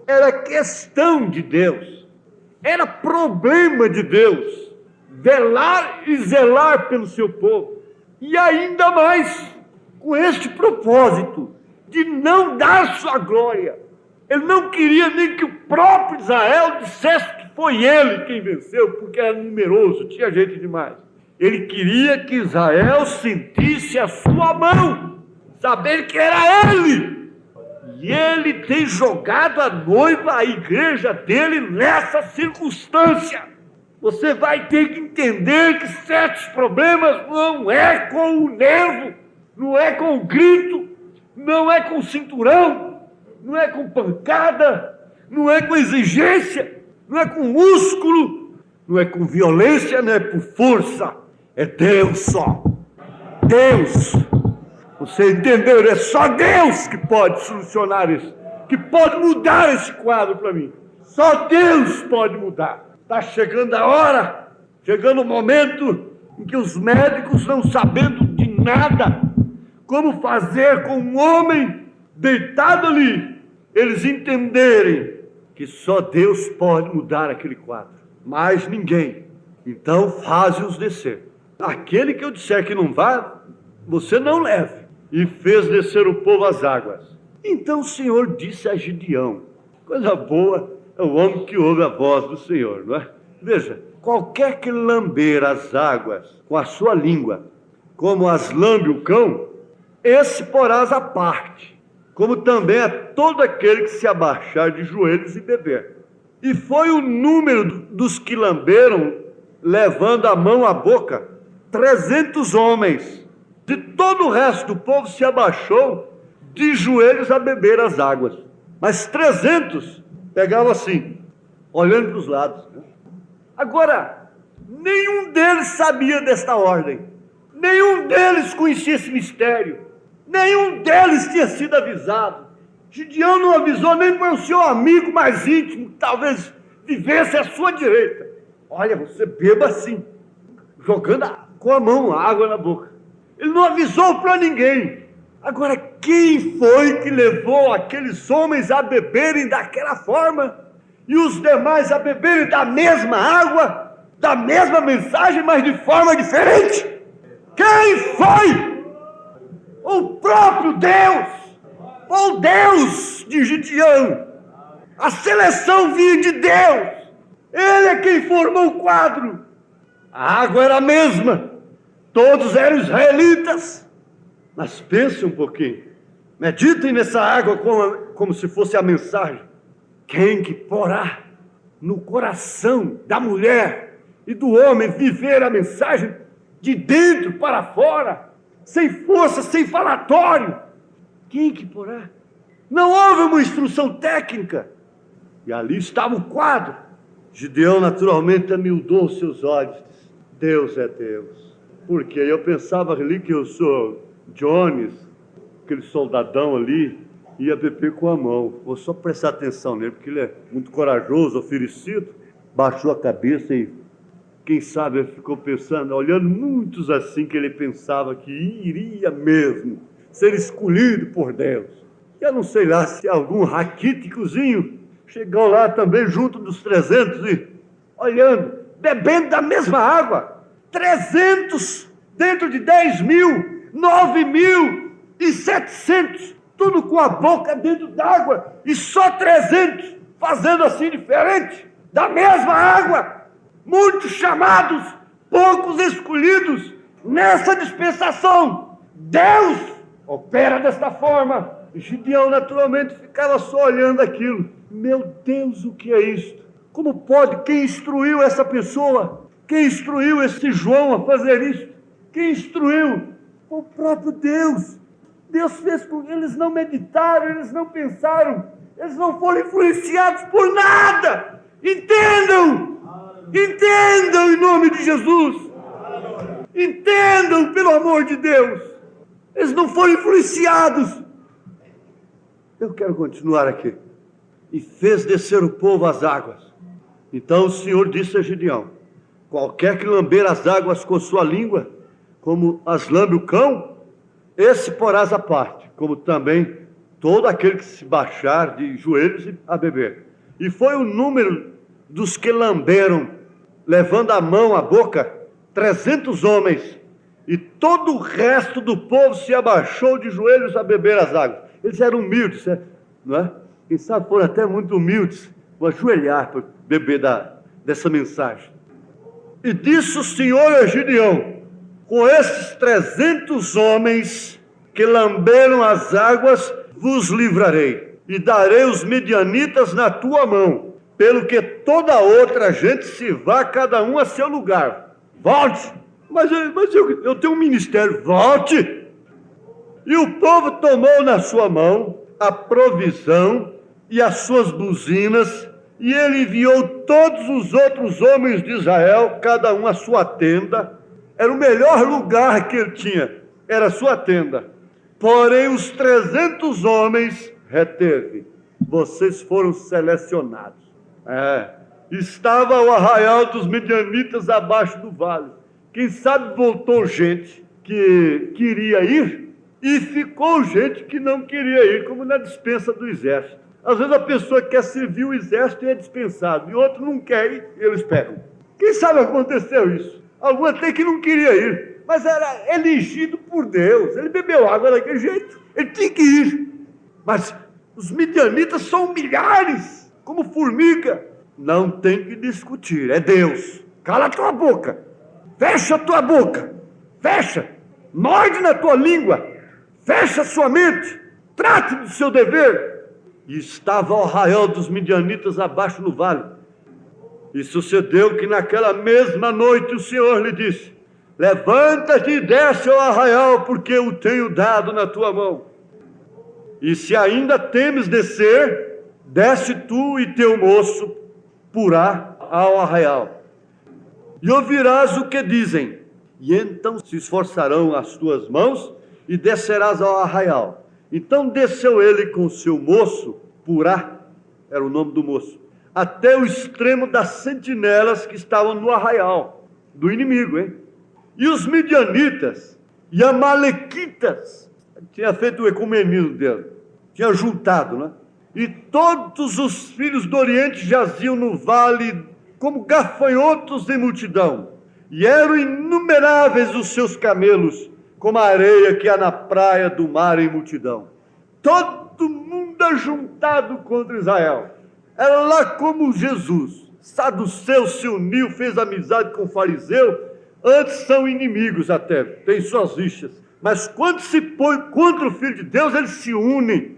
Era questão de Deus, era problema de Deus, velar e zelar pelo seu povo, e ainda mais com este propósito de não dar sua glória. Ele não queria nem que o próprio Israel dissesse que foi ele quem venceu, porque era numeroso, tinha gente demais. Ele queria que Israel sentisse a sua mão, saber que era ele. E ele tem jogado a noiva, a igreja dele, nessa circunstância. Você vai ter que entender que certos problemas não é com o nervo, não é com o grito, não é com o cinturão, não é com pancada, não é com exigência, não é com músculo, não é com violência, não é por força. É Deus só. Deus. Você entendeu? É só Deus que pode solucionar isso, que pode mudar esse quadro para mim. Só Deus pode mudar. Está chegando a hora, chegando o momento em que os médicos, não sabendo de nada, como fazer com um homem deitado ali, eles entenderem que só Deus pode mudar aquele quadro, mais ninguém. Então faze-os descer. Aquele que eu disser que não vá, você não leve. E fez descer o povo às águas. Então o Senhor disse a Gideão, coisa boa é o homem que ouve a voz do Senhor, não é? Veja, qualquer que lamber as águas com a sua língua, como as lambe o cão, esse porás à parte, como também é todo aquele que se abaixar de joelhos e beber. E foi o número dos que lamberam, levando a mão à boca, 300 homens. De todo o resto do povo se abaixou de joelhos a beber as águas. Mas 300 pegavam assim, olhando para os lados. Agora, nenhum deles sabia desta ordem. Nenhum deles conhecia esse mistério. Nenhum deles tinha sido avisado. Gideão não avisou nem para o seu amigo mais íntimo, que talvez vivesse à sua direita. Olha, você beba assim, jogando com a mão a água na boca. Ele não avisou para ninguém. Agora, quem foi que levou aqueles homens a beberem daquela forma e os demais a beberem da mesma água, da mesma mensagem, mas de forma diferente? Quem foi? O próprio Deus, o Deus de Gideão. A seleção vinha de Deus. Ele é quem formou o quadro. A água era a mesma, todos eram israelitas. Mas pense um pouquinho, meditem nessa água como se fosse a mensagem. Quem que porá no coração da mulher e do homem viver a mensagem de dentro para fora, sem força, sem falatório? Quem que porá? Não houve uma instrução técnica. E ali estava o quadro. Gideão naturalmente amildou seus olhos. Disse, Deus é Deus. Porque eu pensava ali que eu sou Jones, aquele soldadão ali, ia beber com a mão. Vou só prestar atenção nele, porque ele é muito corajoso, oferecido. Baixou a cabeça e, quem sabe, ele ficou pensando, olhando muitos assim, que ele pensava que iria mesmo ser escolhido por Deus. Eu não sei lá se algum raquíticozinho chegou lá também junto dos 300 e olhando, bebendo da mesma água. 300 dentro de 10.000, 9.700, tudo com a boca dentro d'água, e só 300 fazendo assim diferente, da mesma água. Muitos chamados, poucos escolhidos. Nessa dispensação, Deus opera desta forma. Gideão naturalmente ficava só olhando aquilo. Meu Deus, o que é isto? Como pode? Quem instruiu essa pessoa? Quem instruiu esse João a fazer isso? Quem instruiu? O próprio Deus. Deus fez com que eles não meditaram, eles não pensaram, eles não foram influenciados por nada. Entendam! Entendam em nome de Jesus! Entendam pelo amor de Deus! Eles não foram influenciados. Eu quero continuar aqui. E fez descer o povo às águas. Então o Senhor disse a Gideão, qualquer que lamber as águas com sua língua, como as lambe o cão, esse porás à parte, como também todo aquele que se baixar de joelhos a beber. E foi o número dos que lamberam, levando a mão à boca, 300 homens, e todo o resto do povo se abaixou de joelhos a beber as águas. Eles eram humildes, não é? Quem sabe foram até muito humildes, vou ajoelhar para beber dessa mensagem. E disse o Senhor a Gideão, com esses 300 homens que lamberam as águas, vos livrarei, e darei os midianitas na tua mão, pelo que toda outra gente se vá, cada um a seu lugar. Volte! Mas eu tenho um ministério, volte! E o povo tomou na sua mão a provisão e as suas buzinas, e ele enviou todos os outros homens de Israel, cada um a sua tenda. Era o melhor lugar que ele tinha, era a sua tenda. Porém, os 300 homens reteve. Vocês foram selecionados. Estava o arraial dos midianitas abaixo do vale. Quem sabe voltou gente que queria ir e ficou gente que não queria ir, como na dispensa do exército. Às vezes a pessoa quer servir o exército e é dispensado, e outro não quer ir, e eles pegam. Quem sabe aconteceu isso? Algum até que não queria ir, mas era elegido por Deus. Ele bebeu água daquele jeito, ele tinha que ir. Mas os midianitas são milhares, como formiga. Não tem que discutir, é Deus. Cala a tua boca, fecha a tua boca, fecha, morde na tua língua, fecha a sua mente, trate do seu dever. E estava o arraial dos midianitas abaixo no vale. E sucedeu que naquela mesma noite o Senhor lhe disse: levanta-te e desce ao arraial, porque eu tenho dado na tua mão. E se ainda temes descer, desce tu e teu moço Purá ao arraial. E ouvirás o que dizem, e então se esforçarão as tuas mãos, e descerás ao arraial. Então desceu ele com seu moço, Purá, era o nome do moço, até o extremo das sentinelas que estavam no arraial do inimigo, hein? E os midianitas e amalequitas, tinha feito o ecumenismo dele, tinha juntado, né? E todos os filhos do Oriente jaziam no vale como gafanhotos em multidão, e eram inumeráveis os seus camelos, como a areia que há na praia do mar em multidão. Todo mundo ajuntado contra Israel. Era lá como Jesus. Saduceu se uniu, fez amizade com o fariseu. Antes são inimigos até, tem suas rixas. Mas quando se põe contra o Filho de Deus, eles se unem.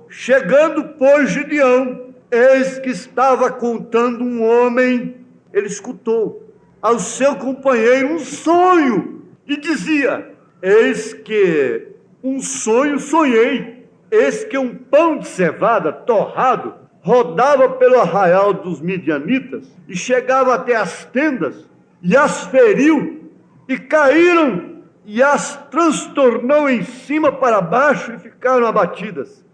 Chegando, pois, Gideão, eis que estava contando um homem, ele escutou ao seu companheiro um sonho, e dizia: eis que um sonho sonhei, eis que um pão de cevada torrado rodava pelo arraial dos midianitas, e chegava até as tendas, e as feriu, e caíram, e as transtornou em cima para baixo, e ficaram abatidas.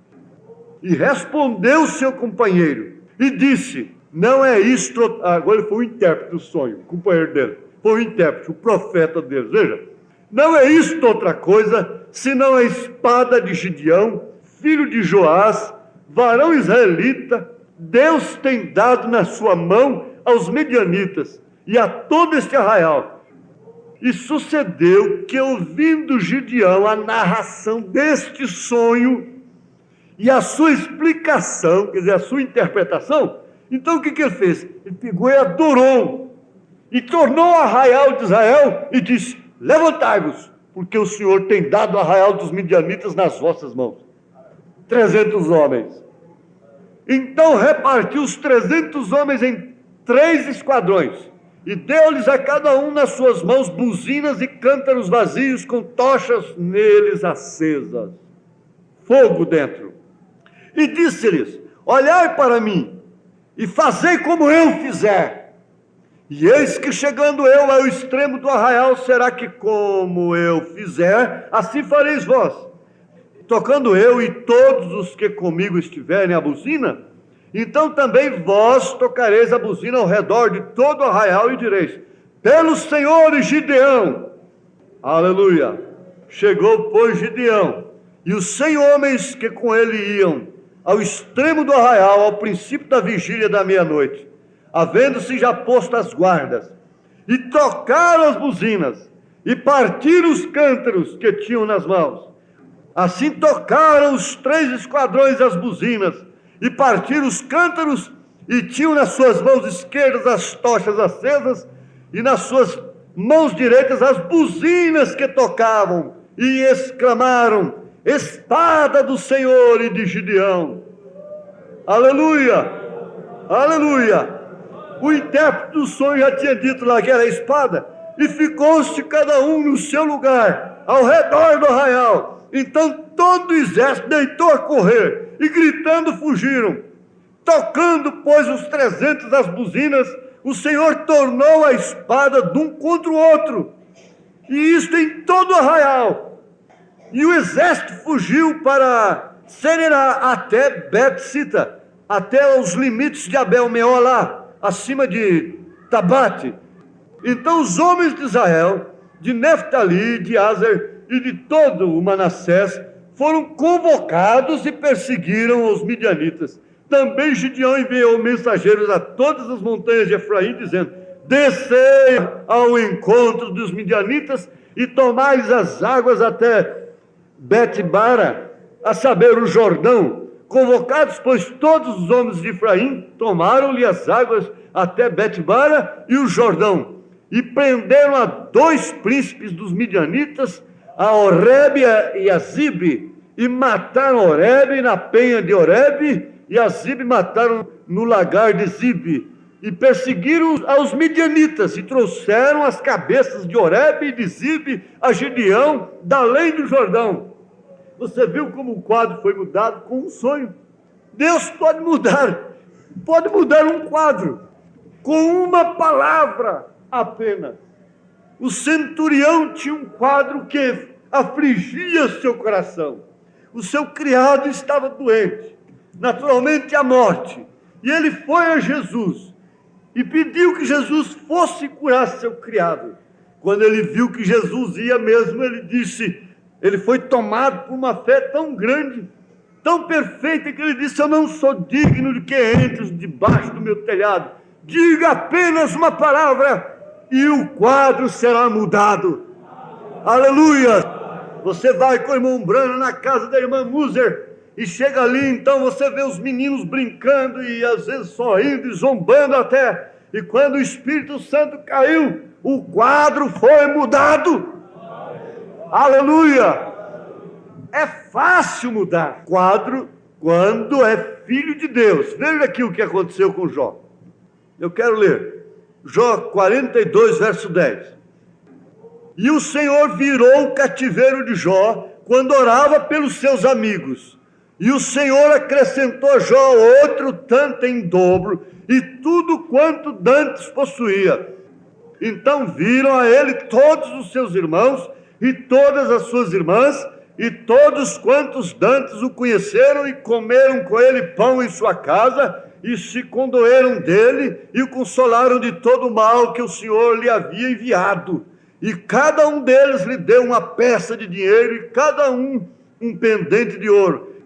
E respondeu seu companheiro, e disse: não é isto... Agora ele foi o intérprete do sonho, o companheiro dele, foi o intérprete, o profeta dele. Veja, não é isto outra coisa, senão a espada de Gideão, filho de Joás, varão israelita. Deus tem dado na sua mão aos midianitas e a todo este arraial. E sucedeu que, ouvindo Gideão a narração deste sonho e a sua explicação, quer dizer, a sua interpretação, então o que ele fez? Ele pegou e adorou, e tornou o arraial de Israel e disse: levantai-vos, porque o Senhor tem dado o arraial dos midianitas nas vossas mãos. 300 homens. Então repartiu os 300 homens em 3 esquadrões, e deu-lhes a cada um nas suas mãos buzinas e cântaros vazios com tochas neles acesas, fogo dentro. E disse-lhes: olhai para mim, e fazei como eu fizer. E eis que, chegando eu ao extremo do arraial, será que como eu fizer, assim fareis vós. Tocando eu e todos os que comigo estiverem a buzina, então também vós tocareis a buzina ao redor de todo o arraial, e direis: pelo Senhor e Gideão. Aleluia! Chegou, pois, Gideão e os 100 homens que com ele iam ao extremo do arraial, ao princípio da vigília da meia-noite, havendo-se já posto as guardas, e tocaram as buzinas, e partiram os cântaros que tinham nas mãos. Assim tocaram os 3 esquadrões as buzinas, e partiram os cântaros, e tinham nas suas mãos esquerdas as tochas acesas, e nas suas mãos direitas as buzinas que tocavam, e exclamaram: espada do Senhor e de Gideão. Aleluia, aleluia. O intérprete do sonho já tinha dito lá que era a espada, e ficou-se cada um no seu lugar, ao redor do arraial. Então todo o exército deitou a correr, e gritando fugiram. Tocando, pois, os 300 as buzinas, o Senhor tornou a espada de um contra o outro, e isto em todo o arraial. E o exército fugiu para Sererá, até Bet-sita, até os limites de Abel-meolá, acima de Tabate. Então os homens de Israel, de Neftali, de Aser e de todo o Manassés, foram convocados e perseguiram os midianitas. Também Gideão enviou mensageiros a todas as montanhas de Efraim, dizendo: descei ao encontro dos midianitas e tomai as águas até Bet-bara, a saber, o Jordão, convocados, pois, todos os homens de Efraim, tomaram-lhe as águas até Betbara e o Jordão, e prenderam a 2 príncipes dos midianitas, a Oreb e a Zibe, e mataram Oreb na penha de Oreb, e a Zibe mataram no lagar de Zibe, e perseguiram aos midianitas, e trouxeram as cabeças de Oreb e de Zibe a Gideão, da além do Jordão. Você viu como o quadro foi mudado com um sonho? Deus pode mudar um quadro, com uma palavra apenas. O centurião tinha um quadro que afligia seu coração. O seu criado estava doente, naturalmente a morte, e ele foi a Jesus e pediu que Jesus fosse curar seu criado. Quando ele viu que Jesus ia mesmo, ele foi tomado por uma fé tão grande, tão perfeita, que ele disse: eu não sou digno de que entres debaixo do meu telhado, diga apenas uma palavra e o quadro será mudado. Aleluia! Você vai com o irmão Brano na casa da irmã Muser, e chega ali, então você vê os meninos brincando e às vezes sorrindo e zombando até, e quando o Espírito Santo caiu, o quadro foi mudado. Aleluia! É fácil mudar quadro quando é filho de Deus. Veja aqui o que aconteceu com Jó. Eu quero ler Jó 42, verso 10. E o Senhor virou o cativeiro de Jó quando orava pelos seus amigos. E o Senhor acrescentou a Jó outro tanto em dobro, e tudo quanto dantes possuía. Então viram a ele todos os seus irmãos e todas as suas irmãs, e todos quantos dantes o conheceram, e comeram com ele pão em sua casa, e se condoeram dele, e o consolaram de todo o mal que o Senhor lhe havia enviado. E cada um deles lhe deu uma peça de dinheiro, e cada um pendente de ouro.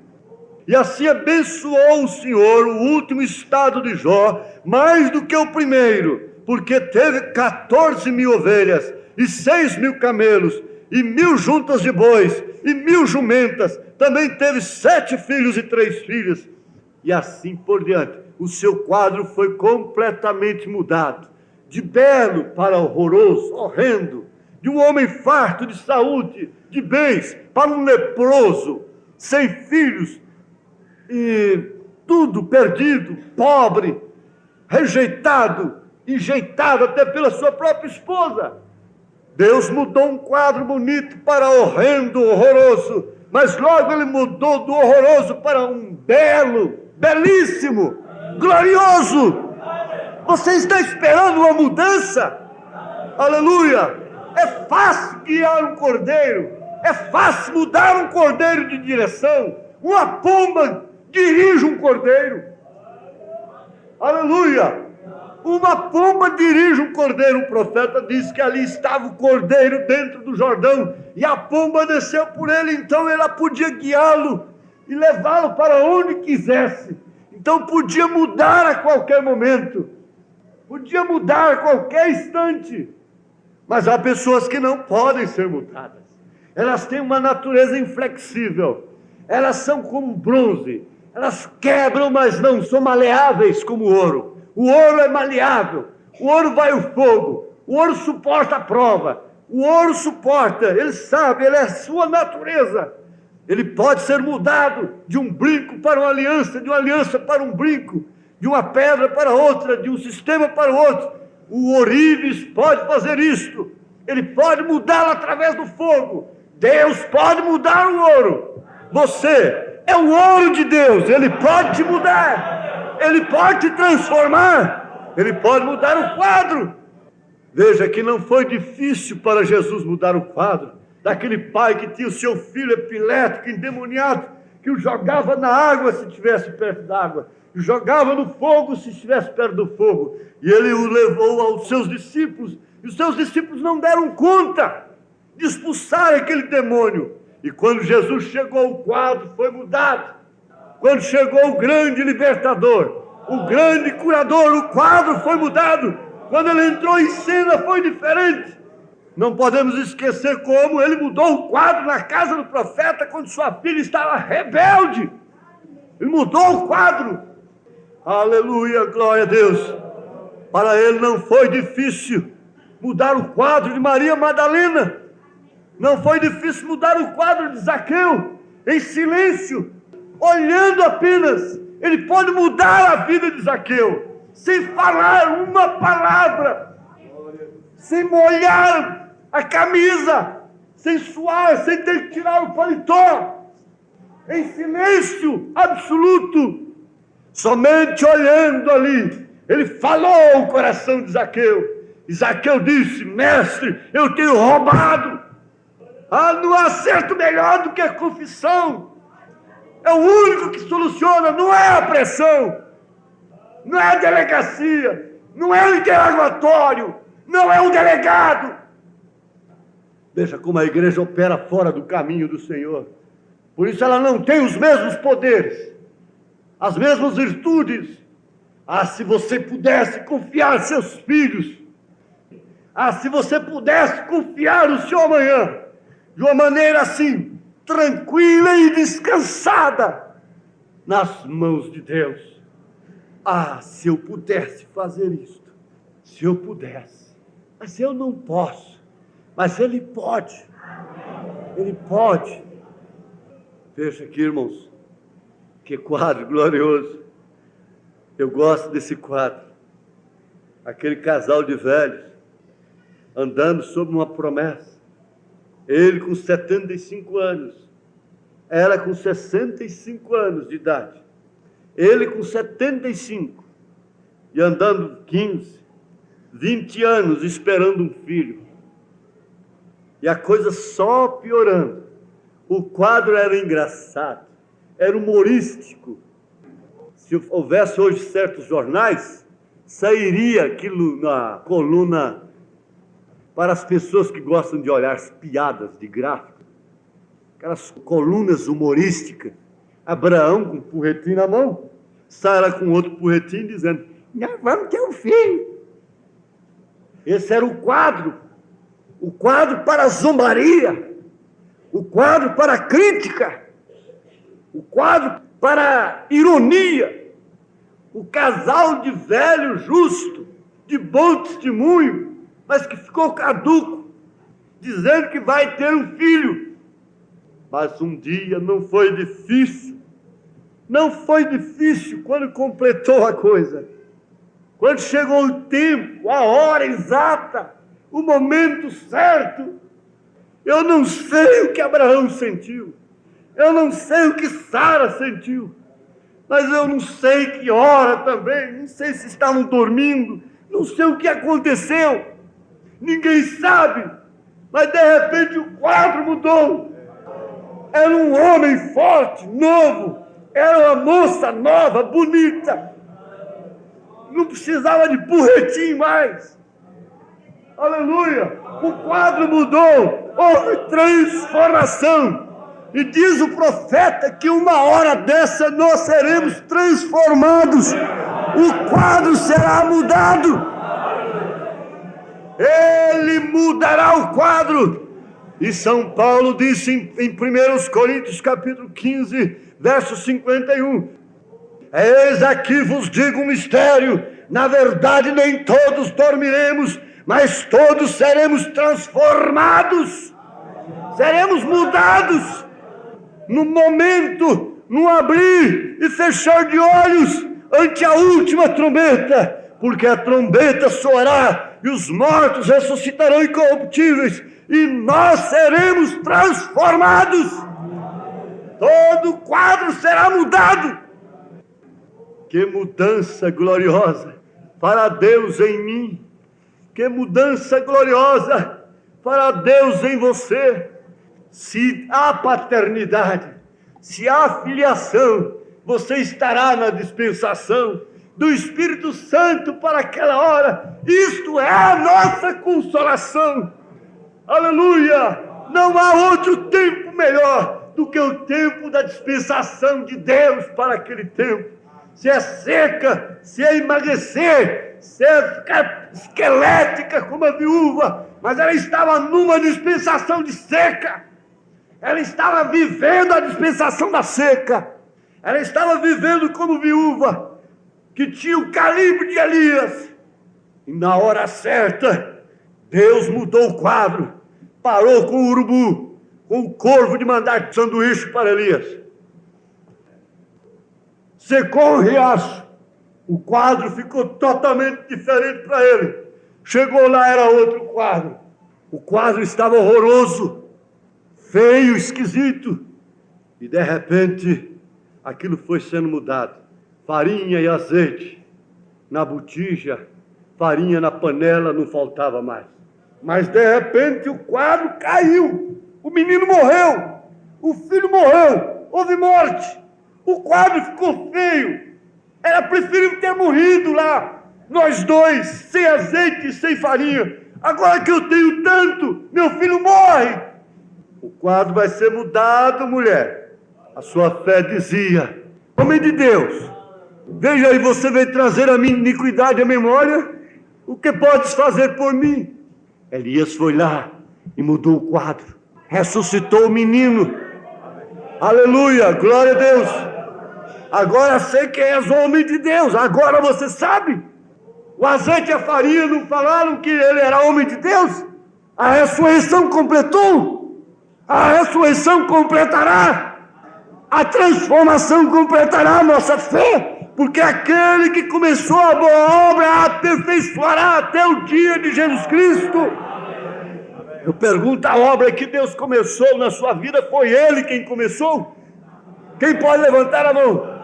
E assim abençoou o Senhor o último estado de Jó, mais do que o primeiro, porque teve 14.000 ovelhas, e 6.000 camelos, e 1.000 juntas de bois, e 1.000 jumentas. Também teve 7 filhos e 3 filhas. E assim por diante. O seu quadro foi completamente mudado. De belo para horroroso, horrendo. De um homem farto de saúde, de bens, para um leproso, sem filhos, e tudo perdido, pobre, rejeitado, enjeitado até pela sua própria esposa. Deus mudou um quadro bonito para horrendo, horroroso, mas logo ele mudou do horroroso para um belo, belíssimo, glorioso. Você está esperando uma mudança? Aleluia! É fácil guiar um cordeiro, é fácil mudar um cordeiro de direção. Uma pomba dirige um cordeiro. Aleluia! Uma pomba dirige um cordeiro. O profeta disse que ali estava o cordeiro dentro do Jordão, e a pomba desceu por ele, então ela podia guiá-lo e levá-lo para onde quisesse. Então podia mudar a qualquer momento, podia mudar a qualquer instante. Mas há pessoas que não podem ser mudadas. Elas têm uma natureza inflexível. Elas são como bronze. Elas quebram, mas não são maleáveis como o ouro. O ouro é maleável. O ouro vai ao fogo. O ouro suporta a prova. O ouro suporta. Ele sabe, ele é a sua natureza. Ele pode ser mudado de um brinco para uma aliança, de uma aliança para um brinco, de uma pedra para outra, de um sistema para o outro. O ourives pode fazer isto. Ele pode mudá-lo através do fogo. Deus pode mudar o ouro. Você é o ouro de Deus. Ele pode te mudar. Ele pode te transformar. Ele pode mudar o quadro. Veja que não foi difícil para Jesus mudar o quadro daquele pai que tinha o seu filho epilético, endemoniado, que o jogava na água se estivesse perto da água, jogava no fogo se estivesse perto do fogo, e ele o levou aos seus discípulos, e os seus discípulos não deram conta de expulsar aquele demônio. E quando Jesus chegou, o quadro foi mudado. Quando chegou o grande libertador, o grande curador, o quadro foi mudado. Quando ele entrou em cena, foi diferente. Não podemos esquecer como ele mudou o quadro na casa do profeta quando sua filha estava rebelde. Ele mudou o quadro. Aleluia, glória a Deus. Para ele não foi difícil mudar o quadro de Maria Madalena. Não foi difícil mudar o quadro de Zaqueu. Em silêncio, olhando apenas, ele pode mudar a vida de Zaqueu, sem falar uma palavra, sem molhar a camisa, sem suar, sem ter que tirar o paletó, em silêncio absoluto, somente olhando ali, ele falou o coração de Zaqueu. E Zaqueu disse: mestre, eu tenho roubado. Não há certo melhor do que a confissão. É o único que soluciona, não é a pressão, não é a delegacia, não é o interrogatório, não é o delegado. Veja como a igreja opera fora do caminho do Senhor. Por isso ela não tem os mesmos poderes, as mesmas virtudes. Se você pudesse confiar seus filhos, se você pudesse confiar o seu amanhã, de uma maneira assim, tranquila e descansada, nas mãos de Deus. Se eu pudesse fazer isto, se eu pudesse, mas eu não posso, mas Ele pode, Ele pode. Veja aqui, irmãos, que quadro glorioso. Eu gosto desse quadro, aquele casal de velhos, andando sob uma promessa, ele com 75 anos, ela com 65 anos de idade, ele com 75, e andando 15, 20 anos esperando um filho, e a coisa só piorando. O quadro era engraçado, era humorístico. Se houvesse hoje certos jornais, sairia aquilo na coluna para as pessoas que gostam de olhar as piadas de gráfico, aquelas colunas humorísticas. Abraão com um porretinho na mão, Sara com outro porretinho dizendo: nós vamos ter um filho. Esse era o quadro para a zombaria, o quadro para a crítica, o quadro para a ironia, o casal de velho justo, de bom testemunho, mas que ficou caduco, dizendo que vai ter um filho. Mas um dia não foi difícil quando completou a coisa, quando chegou o tempo, a hora exata, o momento certo. Eu não sei o que Abraão sentiu, eu não sei o que Sara sentiu, mas eu não sei que hora também, não sei se estavam dormindo, não sei o que aconteceu. Ninguém sabe, mas de repente o quadro mudou. Era um homem forte, novo, era uma moça nova, bonita, não precisava de porretinho mais. Aleluia! O quadro mudou, houve transformação. E diz o profeta que uma hora dessa nós seremos transformados, o quadro será mudado. Ele mudará o quadro. E São Paulo disse em 1 Coríntios capítulo 15, verso 51: eis aqui vos digo um mistério, na verdade nem todos dormiremos, mas todos seremos transformados, seremos mudados, no momento, no abrir e fechar de olhos, ante a última trombeta, porque a trombeta soará, e os mortos ressuscitarão incorruptíveis, e nós seremos transformados. Todo o quadro será mudado. Que mudança gloriosa para Deus em mim, que mudança gloriosa para Deus em você. Se há paternidade, se há filiação, você estará na dispensação do Espírito Santo para aquela hora. Isto é a nossa consolação. Aleluia! Não há outro tempo melhor do que o tempo da dispensação de Deus para aquele tempo. Se é seca, se é emagrecer, ficar esquelética como a viúva, mas ela estava numa dispensação de seca. Ela estava vivendo a dispensação da seca. Ela estava vivendo como viúva, que tinha o calibre de Elias. E na hora certa, Deus mudou o quadro. Parou com o urubu, com o corvo de mandar sanduíche para Elias. Secou o riacho. O quadro ficou totalmente diferente para ele. Chegou lá, era outro quadro. O quadro estava horroroso, feio, esquisito. E de repente, aquilo foi sendo mudado. Farinha e azeite na botija, farinha na panela, não faltava mais. Mas de repente o quadro caiu. O menino morreu. O filho morreu. Houve morte. O quadro ficou feio. Era preferível ter morrido lá, nós dois, sem azeite e sem farinha. Agora que eu tenho tanto, meu filho morre. O quadro vai ser mudado, mulher. A sua fé dizia: homem de Deus, veja aí, você veio trazer a minha iniquidade à memória. O que podes fazer por mim? Elias foi lá e mudou o quadro. Ressuscitou o menino. Aleluia, glória a Deus. Agora sei que és homem de Deus. Agora você sabe. O azeite e a farinha não falaram que ele era homem de Deus? A ressurreição completou. A ressurreição completará. A transformação completará a nossa fé. Porque aquele que começou a boa obra a aperfeiçoará até o dia de Jesus Cristo. Eu pergunto, a obra que Deus começou na sua vida, foi Ele quem começou? Quem pode levantar a mão?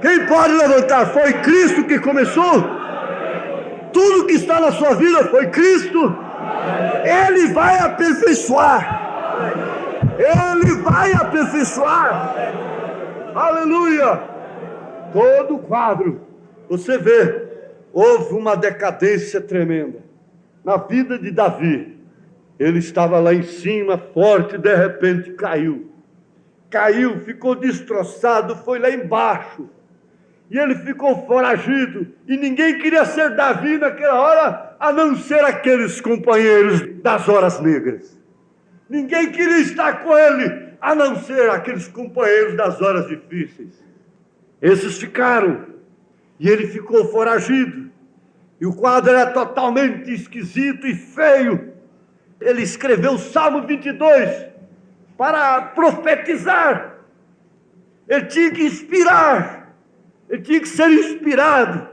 Quem pode levantar? Foi Cristo que começou? Tudo que está na sua vida foi Cristo. Ele vai aperfeiçoar. Ele vai aperfeiçoar. Aleluia. Todo o quadro, você vê, houve uma decadência tremenda na vida de Davi. Ele estava lá em cima, forte, de repente caiu. Caiu, ficou destroçado, foi lá embaixo. E ele ficou foragido. E ninguém queria ser Davi naquela hora, a não ser aqueles companheiros das horas negras. Ninguém queria estar com ele, a não ser aqueles companheiros das horas difíceis. Esses ficaram, e ele ficou foragido, e o quadro era totalmente esquisito e feio. Ele escreveu o Salmo 22 para profetizar. Ele tinha que inspirar, ele tinha que ser inspirado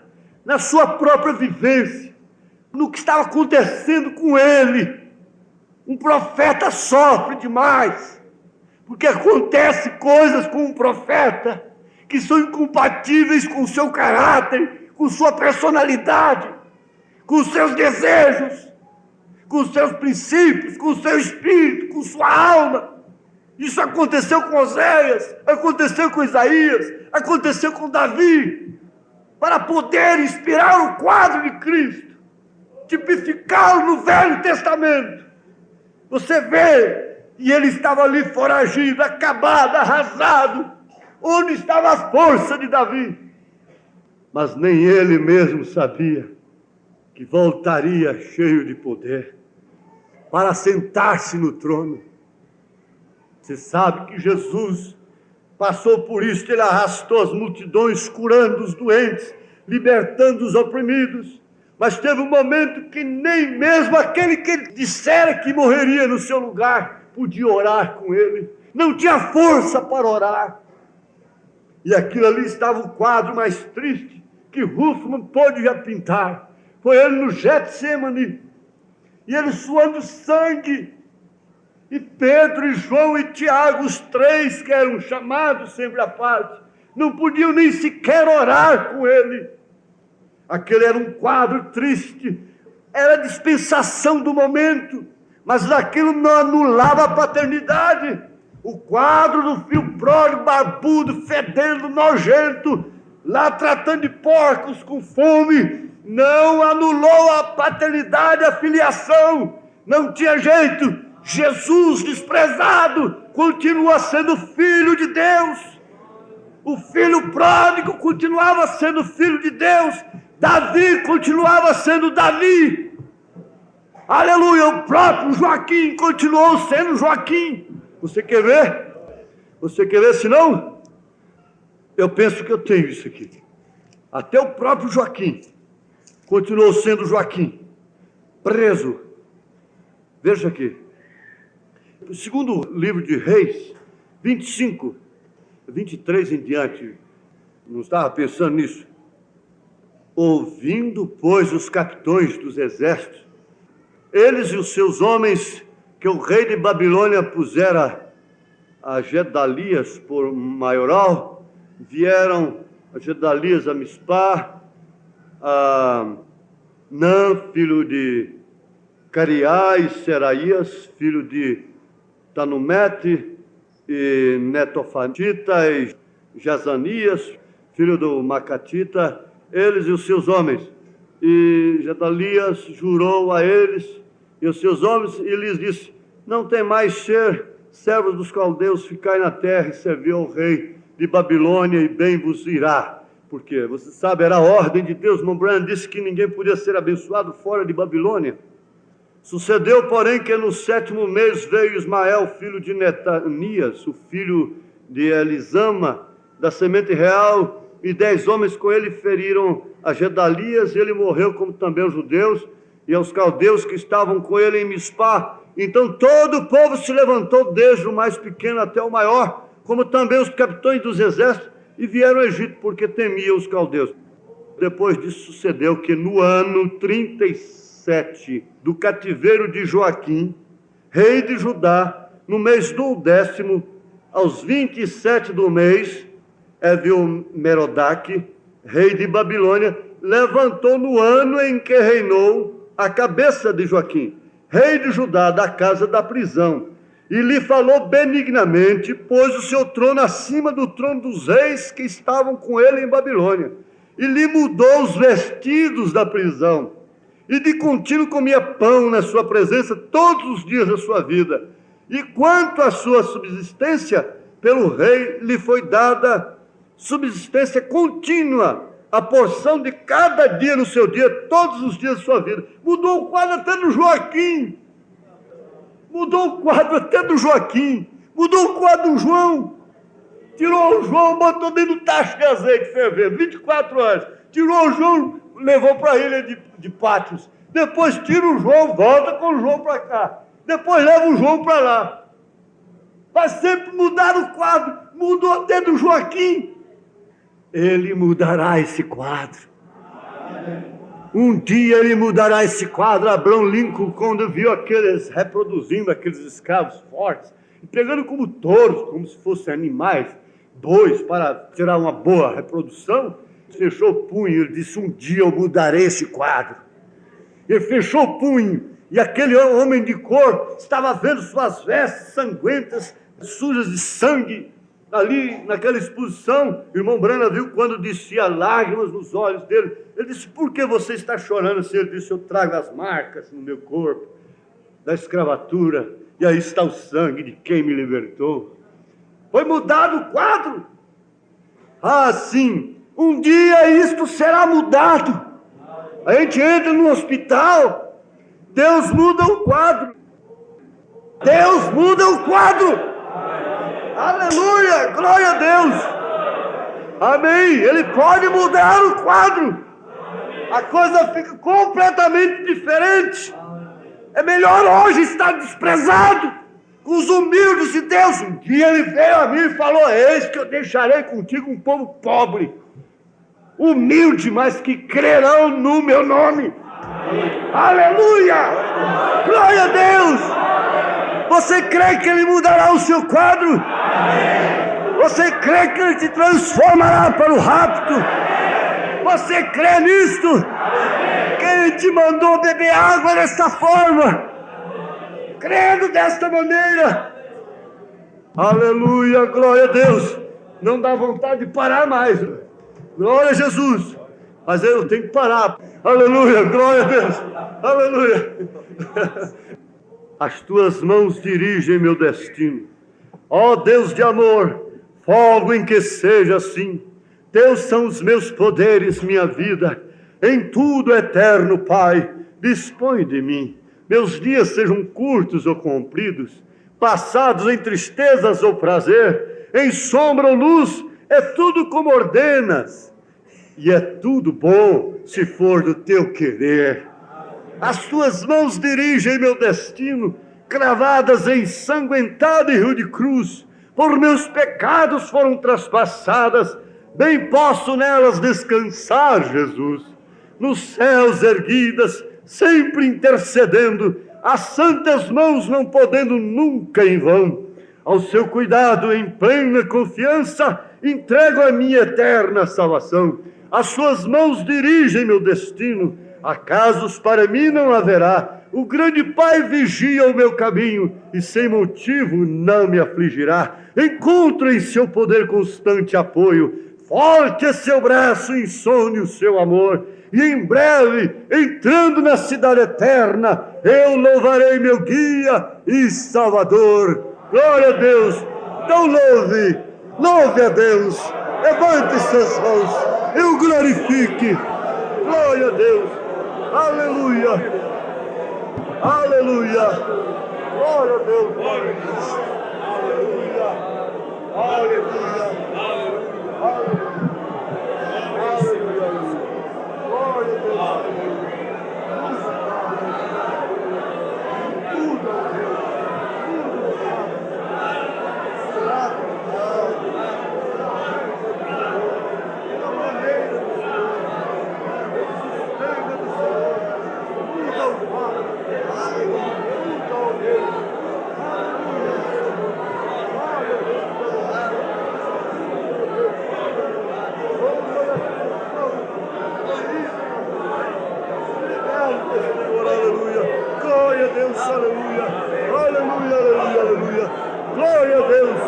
na sua própria vivência, no que estava acontecendo com ele. Um profeta sofre demais, porque acontece coisas com um profeta que são incompatíveis com o seu caráter, com sua personalidade, com os seus desejos, com os seus princípios, com o seu espírito, com sua alma. Isso aconteceu com Oséias, aconteceu com Isaías, aconteceu com Davi, para poder inspirar o quadro de Cristo, tipificá-lo no Velho Testamento. Você vê, e ele estava ali foragido, acabado, arrasado. Onde estava a força de Davi? Mas nem ele mesmo sabia que voltaria cheio de poder para sentar-se no trono. Você sabe que Jesus passou por isso, ele arrastou as multidões, curando os doentes, libertando os oprimidos. Mas teve um momento que nem mesmo aquele que ele dissera que morreria no seu lugar podia orar com ele. Não tinha força para orar. E aquilo ali estava o quadro mais triste que Huffman pôde já pintar. Foi ele no Getsemane, e ele suando sangue. E Pedro e João e Tiago, os três que eram chamados sempre à parte, não podiam nem sequer orar com ele. Aquele era um quadro triste, era a dispensação do momento, mas aquilo não anulava a paternidade. O quadro do filho pródigo, barbudo, fedendo, nojento, lá tratando de porcos com fome, não anulou a paternidade, a filiação. Não tinha jeito. Jesus, desprezado, continua sendo filho de Deus. O filho pródigo continuava sendo filho de Deus, Davi continuava sendo Davi. Aleluia, o próprio Joaquim continuou sendo Joaquim. Você quer ver? Você quer ver? Senão, eu penso que eu tenho isso aqui. Até o próprio Joaquim continuou sendo Joaquim, preso. Veja aqui. O segundo livro de Reis, 25, 23 em diante. Não estava pensando nisso. Ouvindo, pois, os capitões dos exércitos, eles e os seus homens, que o rei de Babilônia pusera a Gedalias por maioral, vieram a Gedalias a Mispá, a Nã, filho de Cariá, e Seraías, filho de Tanumete, e Netofatita, e Jazanias, filho do Macatita, eles e os seus homens. E Gedalias jurou a eles e os seus homens, e lhes disse: não tem mais ser servos dos caldeus, ficai na terra e servi ao rei de Babilônia, e bem vos irá. Porque, você sabe, era a ordem de Deus. Montbrand disse que ninguém podia ser abençoado fora de Babilônia. Sucedeu, porém, que no 7º mês veio Ismael, filho de Netanias, o filho de Elisama, da semente real, e 10 homens com ele feriram a Gedalias, e ele morreu, como também os judeus, e aos caldeus que estavam com ele em Mispá. Então todo o povo se levantou, desde o mais pequeno até o maior, como também os capitães dos exércitos, e vieram ao Egito, porque temiam os caldeus. Depois disso sucedeu que no ano 37 do cativeiro de Joaquim, rei de Judá, no mês do 10º, aos 27 do mês, Evil-Merodach, rei de Babilônia, levantou no ano em que reinou a cabeça de Joaquim, rei de Judá, da casa da prisão, e lhe falou benignamente, pôs o seu trono acima do trono dos reis que estavam com ele em Babilônia, e lhe mudou os vestidos da prisão, e de contínuo comia pão na sua presença todos os dias da sua vida. E quanto à sua subsistência, pelo rei lhe foi dada subsistência contínua, a porção de cada dia no seu dia, todos os dias da sua vida. Mudou o quadro até do Joaquim. Mudou o quadro até do Joaquim. Mudou o quadro do João. Tirou o João, botou dentro do tacho de azeite fervendo, 24 horas. Tirou o João, levou para a ilha de Pátios. Depois tira o João, volta com o João para cá. Depois leva o João para lá. Vai sempre mudar o quadro. Mudou até do Joaquim. Ele mudará esse quadro. Um dia ele mudará esse quadro. Abraham Lincoln, quando viu aqueles reproduzindo aqueles escravos fortes, pegando como touros, como se fossem animais, bois, para tirar uma boa reprodução, fechou o punho. Ele disse: um dia eu mudarei esse quadro. Ele fechou o punho, e aquele homem de cor estava vendo suas vestes sanguentas, sujas de sangue, ali naquela exposição. O irmão Brana viu quando descia lágrimas nos olhos dele. Ele disse: por que você está chorando assim? Ele disse: eu trago as marcas no meu corpo da escravatura, e aí está o sangue de quem me libertou. Foi mudado o quadro. Ah, sim, um dia isto será mudado. A gente entra no hospital, Deus muda o quadro. Deus muda o quadro. Aleluia, glória a Deus. Amém. Ele pode mudar o quadro. A coisa fica completamente diferente. É melhor hoje estar desprezado com os humildes de Deus. Um dia ele veio a mim e falou: eis que eu deixarei contigo um povo pobre, humilde, mas que crerão no meu nome. Aleluia, glória a Deus. Você crê que ele mudará o seu quadro? Você crê que ele te transformará para o rapto? Você crê nisto? Que ele te mandou beber água desta forma, crendo desta maneira? Aleluia, glória a Deus. Não dá vontade de parar mais. Glória a Jesus. Mas eu tenho que parar. Aleluia, glória a Deus. Aleluia. As tuas mãos dirigem meu destino. Ó Deus de amor, folgo em que seja assim. Teus são os meus poderes, minha vida. Em tudo, eterno Pai, dispõe de mim. Meus dias sejam curtos ou compridos, passados em tristezas ou prazer, em sombra ou luz, é tudo como ordenas. E é tudo bom, se for do teu querer. As tuas mãos dirigem meu destino, cravadas em ensanguentada e rude cruz. Por meus pecados foram traspassadas, bem posso nelas descansar, Jesus. Nos céus erguidas, sempre intercedendo, as santas mãos não podendo nunca em vão. Ao seu cuidado, em plena confiança, entrego a minha eterna salvação. As suas mãos dirigem meu destino, acasos para mim não haverá. O grande Pai vigia o meu caminho e sem motivo não me afligirá. Encontro em seu poder constante apoio, forte é seu braço, insônio seu amor. E em breve, entrando na cidade eterna, eu louvarei meu guia e Salvador. Glória a Deus, então louve a Deus, levante suas mãos, eu glorifique. Glória a Deus, aleluia. Aleluia! Glória a Deus! Aleluia! Aleluia! Aleluia! Glória a Deus!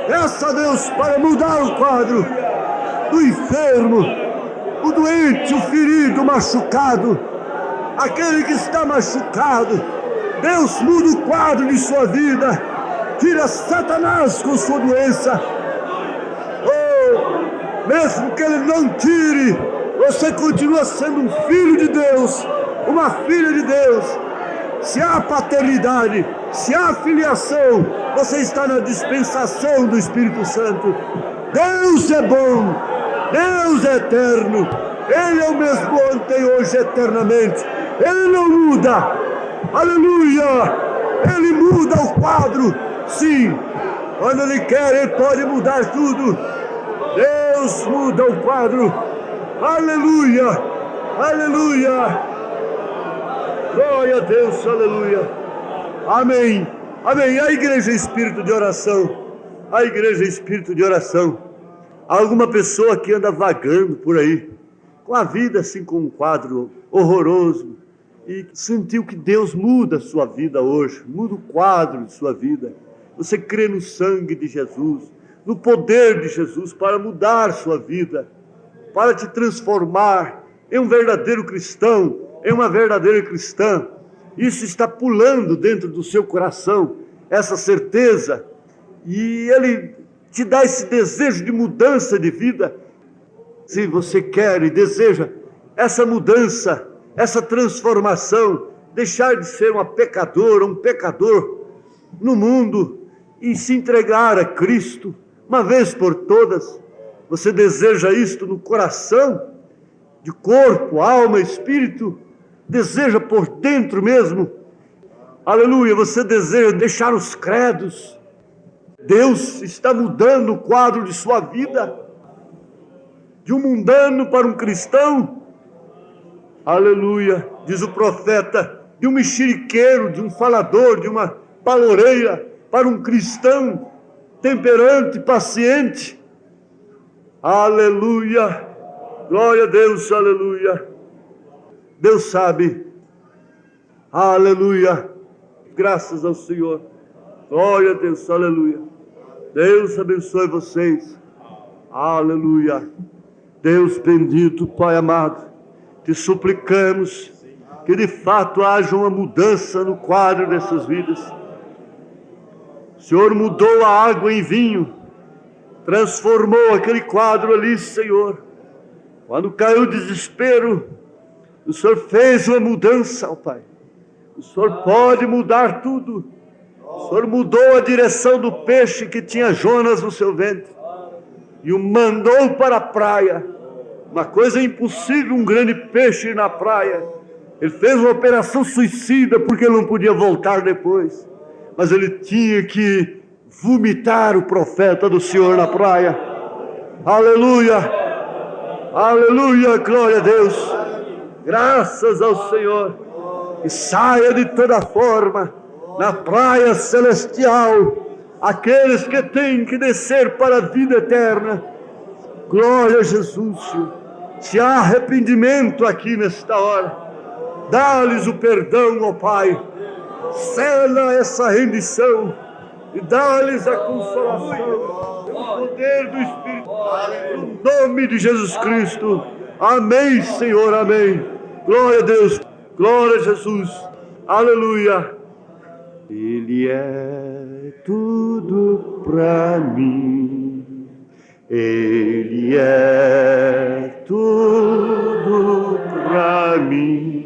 Peça a Deus para mudar o quadro do enfermo, o doente, o ferido, o machucado, aquele que está machucado. Deus muda o quadro de sua vida, tira Satanás com sua doença. Oh, mesmo que ele não tire, você continua sendo um filho de Deus, uma filha de Deus. Se há paternidade, se há filiação, você está na dispensação do Espírito Santo. Deus é bom, Deus é eterno, Ele é o mesmo ontem, hoje, eternamente. Ele não muda, aleluia, Ele muda o quadro, sim, quando Ele quer, Ele pode mudar tudo. Deus muda o quadro, aleluia, aleluia. Glória a Deus, aleluia. Amém, amém. A igreja é espírito de oração. A igreja é espírito de oração. Há alguma pessoa que anda vagando por aí, com a vida assim, com um quadro horroroso, e sentiu que Deus muda a sua vida hoje, muda o quadro de sua vida. Você crê no sangue de Jesus, no poder de Jesus para mudar sua vida, para te transformar em um verdadeiro cristão, em uma verdadeira cristã. Isso está pulando dentro do seu coração, essa certeza, e Ele te dá esse desejo de mudança de vida. Se você quer e deseja essa mudança, essa transformação, deixar de ser uma pecadora, um pecador no mundo e se entregar a Cristo, uma vez por todas, você deseja isto no coração, de corpo, alma, espírito, deseja por dentro mesmo, aleluia, você deseja deixar os credos. Deus está mudando o quadro de sua vida, de um mundano para um cristão, aleluia, diz o profeta, de um mexeriqueiro, de um falador, de uma paloreira, para um cristão temperante, paciente, aleluia, glória a Deus, aleluia. Deus sabe, aleluia, graças ao Senhor, glória a Deus, aleluia. Deus abençoe vocês, aleluia. Deus bendito, Pai amado, te suplicamos que de fato haja uma mudança no quadro dessas vidas. O Senhor mudou a água em vinho, transformou aquele quadro ali, Senhor. Quando caiu o desespero, o Senhor fez uma mudança, ó Pai. O Senhor pode mudar tudo. O Senhor mudou a direção do peixe que tinha Jonas no seu ventre e o mandou para a praia. Uma coisa impossível, um grande peixe ir na praia. Ele fez uma operação suicida porque ele não podia voltar depois. Mas ele tinha que vomitar o profeta do Senhor na praia. Aleluia! Aleluia! Glória a Deus! Graças ao Senhor! E saia de toda forma na praia celestial aqueles que têm que descer para a vida eterna. Glória a Jesus! Se há arrependimento aqui nesta hora, dá-lhes o perdão, ó Pai. Sela essa rendição e dá-lhes a consolação, o poder do Espírito, no nome de Jesus Cristo. Amém, Senhor, amém. Glória a Deus, glória a Jesus, aleluia. Ele é tudo para mim, Ele é tudo para mim.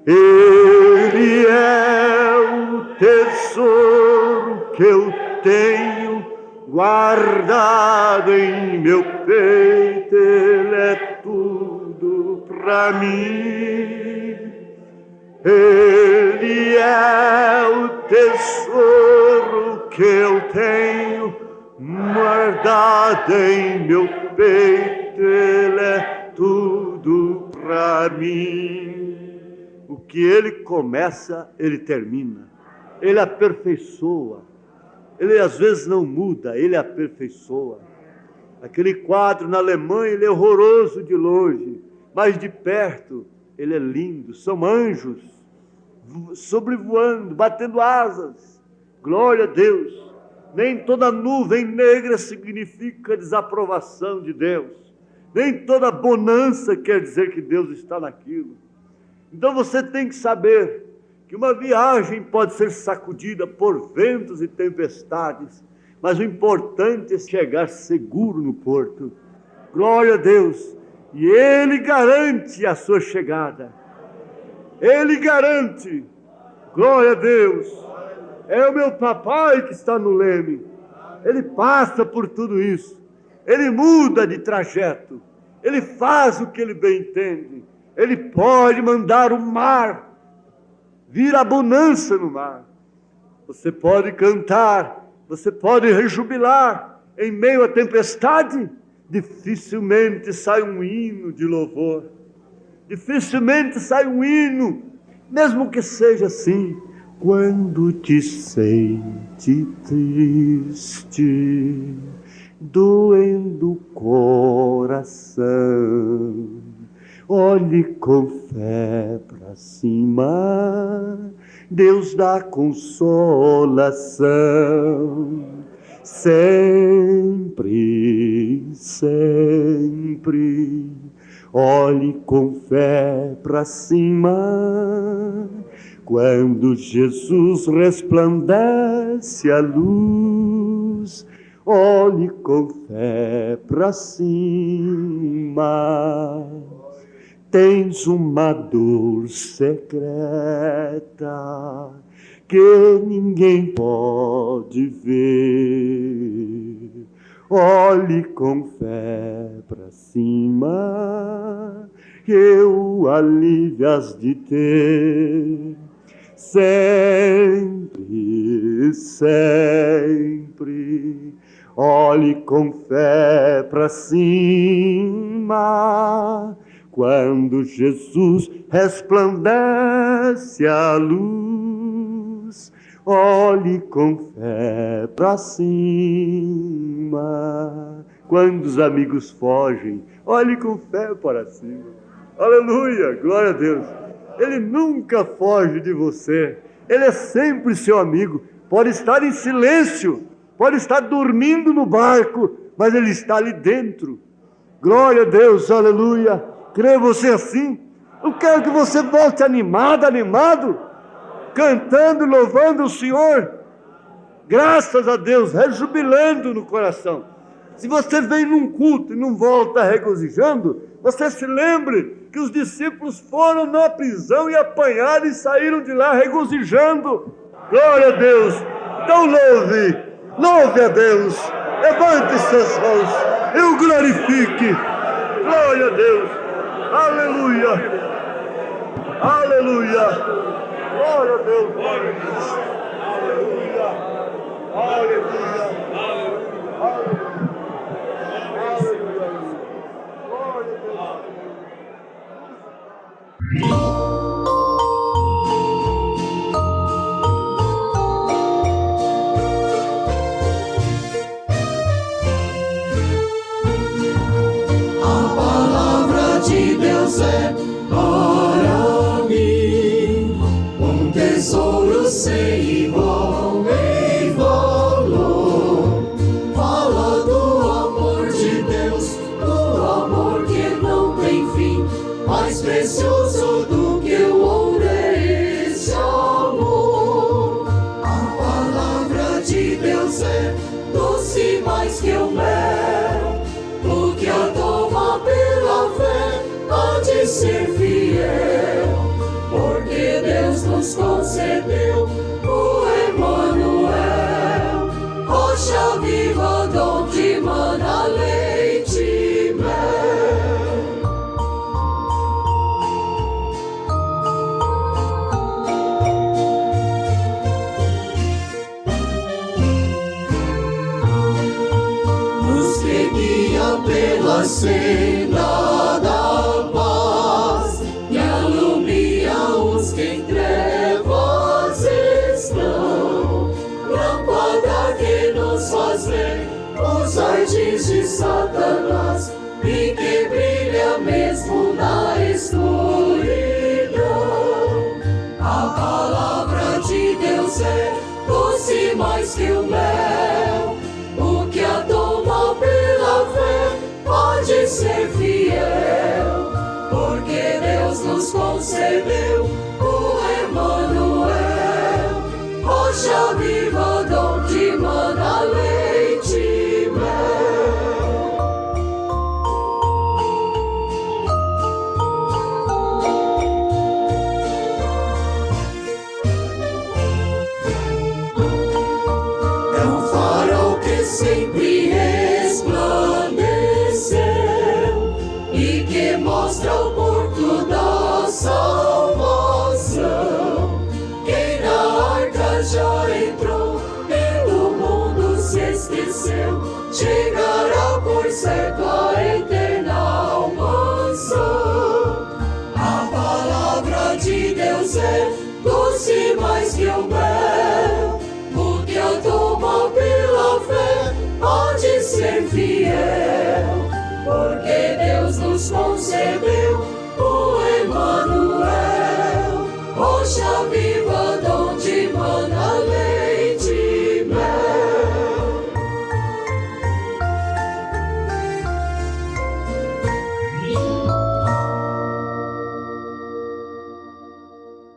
Ele é o tesouro que eu tenho guardado em meu peito. Ele é tudo para mim. Ele é o tesouro que eu tenho guardado em meu peito. Ele é tudo para mim. O que ele começa, ele termina. Ele aperfeiçoa. Ele às vezes não muda, ele aperfeiçoa. Aquele quadro na Alemanha, ele é horroroso de longe, mas de perto, ele é lindo. São anjos sobrevoando, batendo asas. Glória a Deus. Nem toda nuvem negra significa desaprovação de Deus. Nem toda bonança quer dizer que Deus está naquilo. Então você tem que saber que uma viagem pode ser sacudida por ventos e tempestades, mas o importante é chegar seguro no porto. Glória a Deus. E Ele garante a sua chegada. Ele garante. Glória a Deus. É o meu papai que está no leme. Ele passa por tudo isso. Ele muda de trajeto. Ele faz o que ele bem entende. Ele pode mandar o mar vir a bonança no mar. Você pode cantar, você pode rejubilar em meio à tempestade. Dificilmente sai um hino de louvor. Dificilmente sai um hino, mesmo que seja assim. Quando te sente triste, doendo o coração, olhe com fé para cima, Deus dá consolação. Sempre, sempre, olhe com fé para cima. Quando Jesus resplandece a luz, olhe com fé para cima. Tens uma dor secreta que ninguém pode ver. Olhe com fé para cima, que o alívio has de ter. Sempre, sempre, olhe com fé para cima. Quando Jesus resplandece a luz, olhe com fé para cima. Quando os amigos fogem, olhe com fé para cima. Aleluia, glória a Deus. Ele nunca foge de você. Ele é sempre seu amigo. Pode estar em silêncio, pode estar dormindo no barco, mas ele está ali dentro. Glória a Deus, aleluia. Crê você assim? Eu quero que você volte animado, cantando e louvando o Senhor. Graças a Deus, rejubilando no coração. Se você vem num culto e não volta regozijando, você se lembre que os discípulos foram na prisão e apanharam e saíram de lá regozijando. Glória a Deus! Então louve a Deus, levante suas mãos e o glorifique. Glória a Deus! Aleluia! Aleluia! Glória a Deus! Glória a Deus! Aleluia! Aleluia! Aleluia! A palavra de Deus é para mim um tesouro sem igual em valor. Fala do amor de Deus, do amor que não tem fim, mais precioso do que o ouro é esse amor. A palavra de Deus é doce mais que o mel, o que a toma pela fé há de ser fiel, porque Deus nos concedeu o Emanuel, rocha viva donde mana leite e mel. Nos que guia pela senda da paz e alumia os que em trevas estão, lâmpada que nos faz ver os ardis de Satanás e que brilha mesmo na escuridão. A palavra de Deus é doce mais que o mel, o que a toma pela fé pode ser fiel, porque Deus nos concedeu o Emanuel, rocha viva donde mana leite e mel. É um farol que sempre resplandeceu e que mostra o porto da salvação. Quem na arca já entrou, pelo mundo se esqueceu, chegará por certo à eterna mansão. A palavra de Deus é doce mais que o mel, o que a toma pela fé pode ser fiel, porque Deus nos concedeu o Emanuel, rocha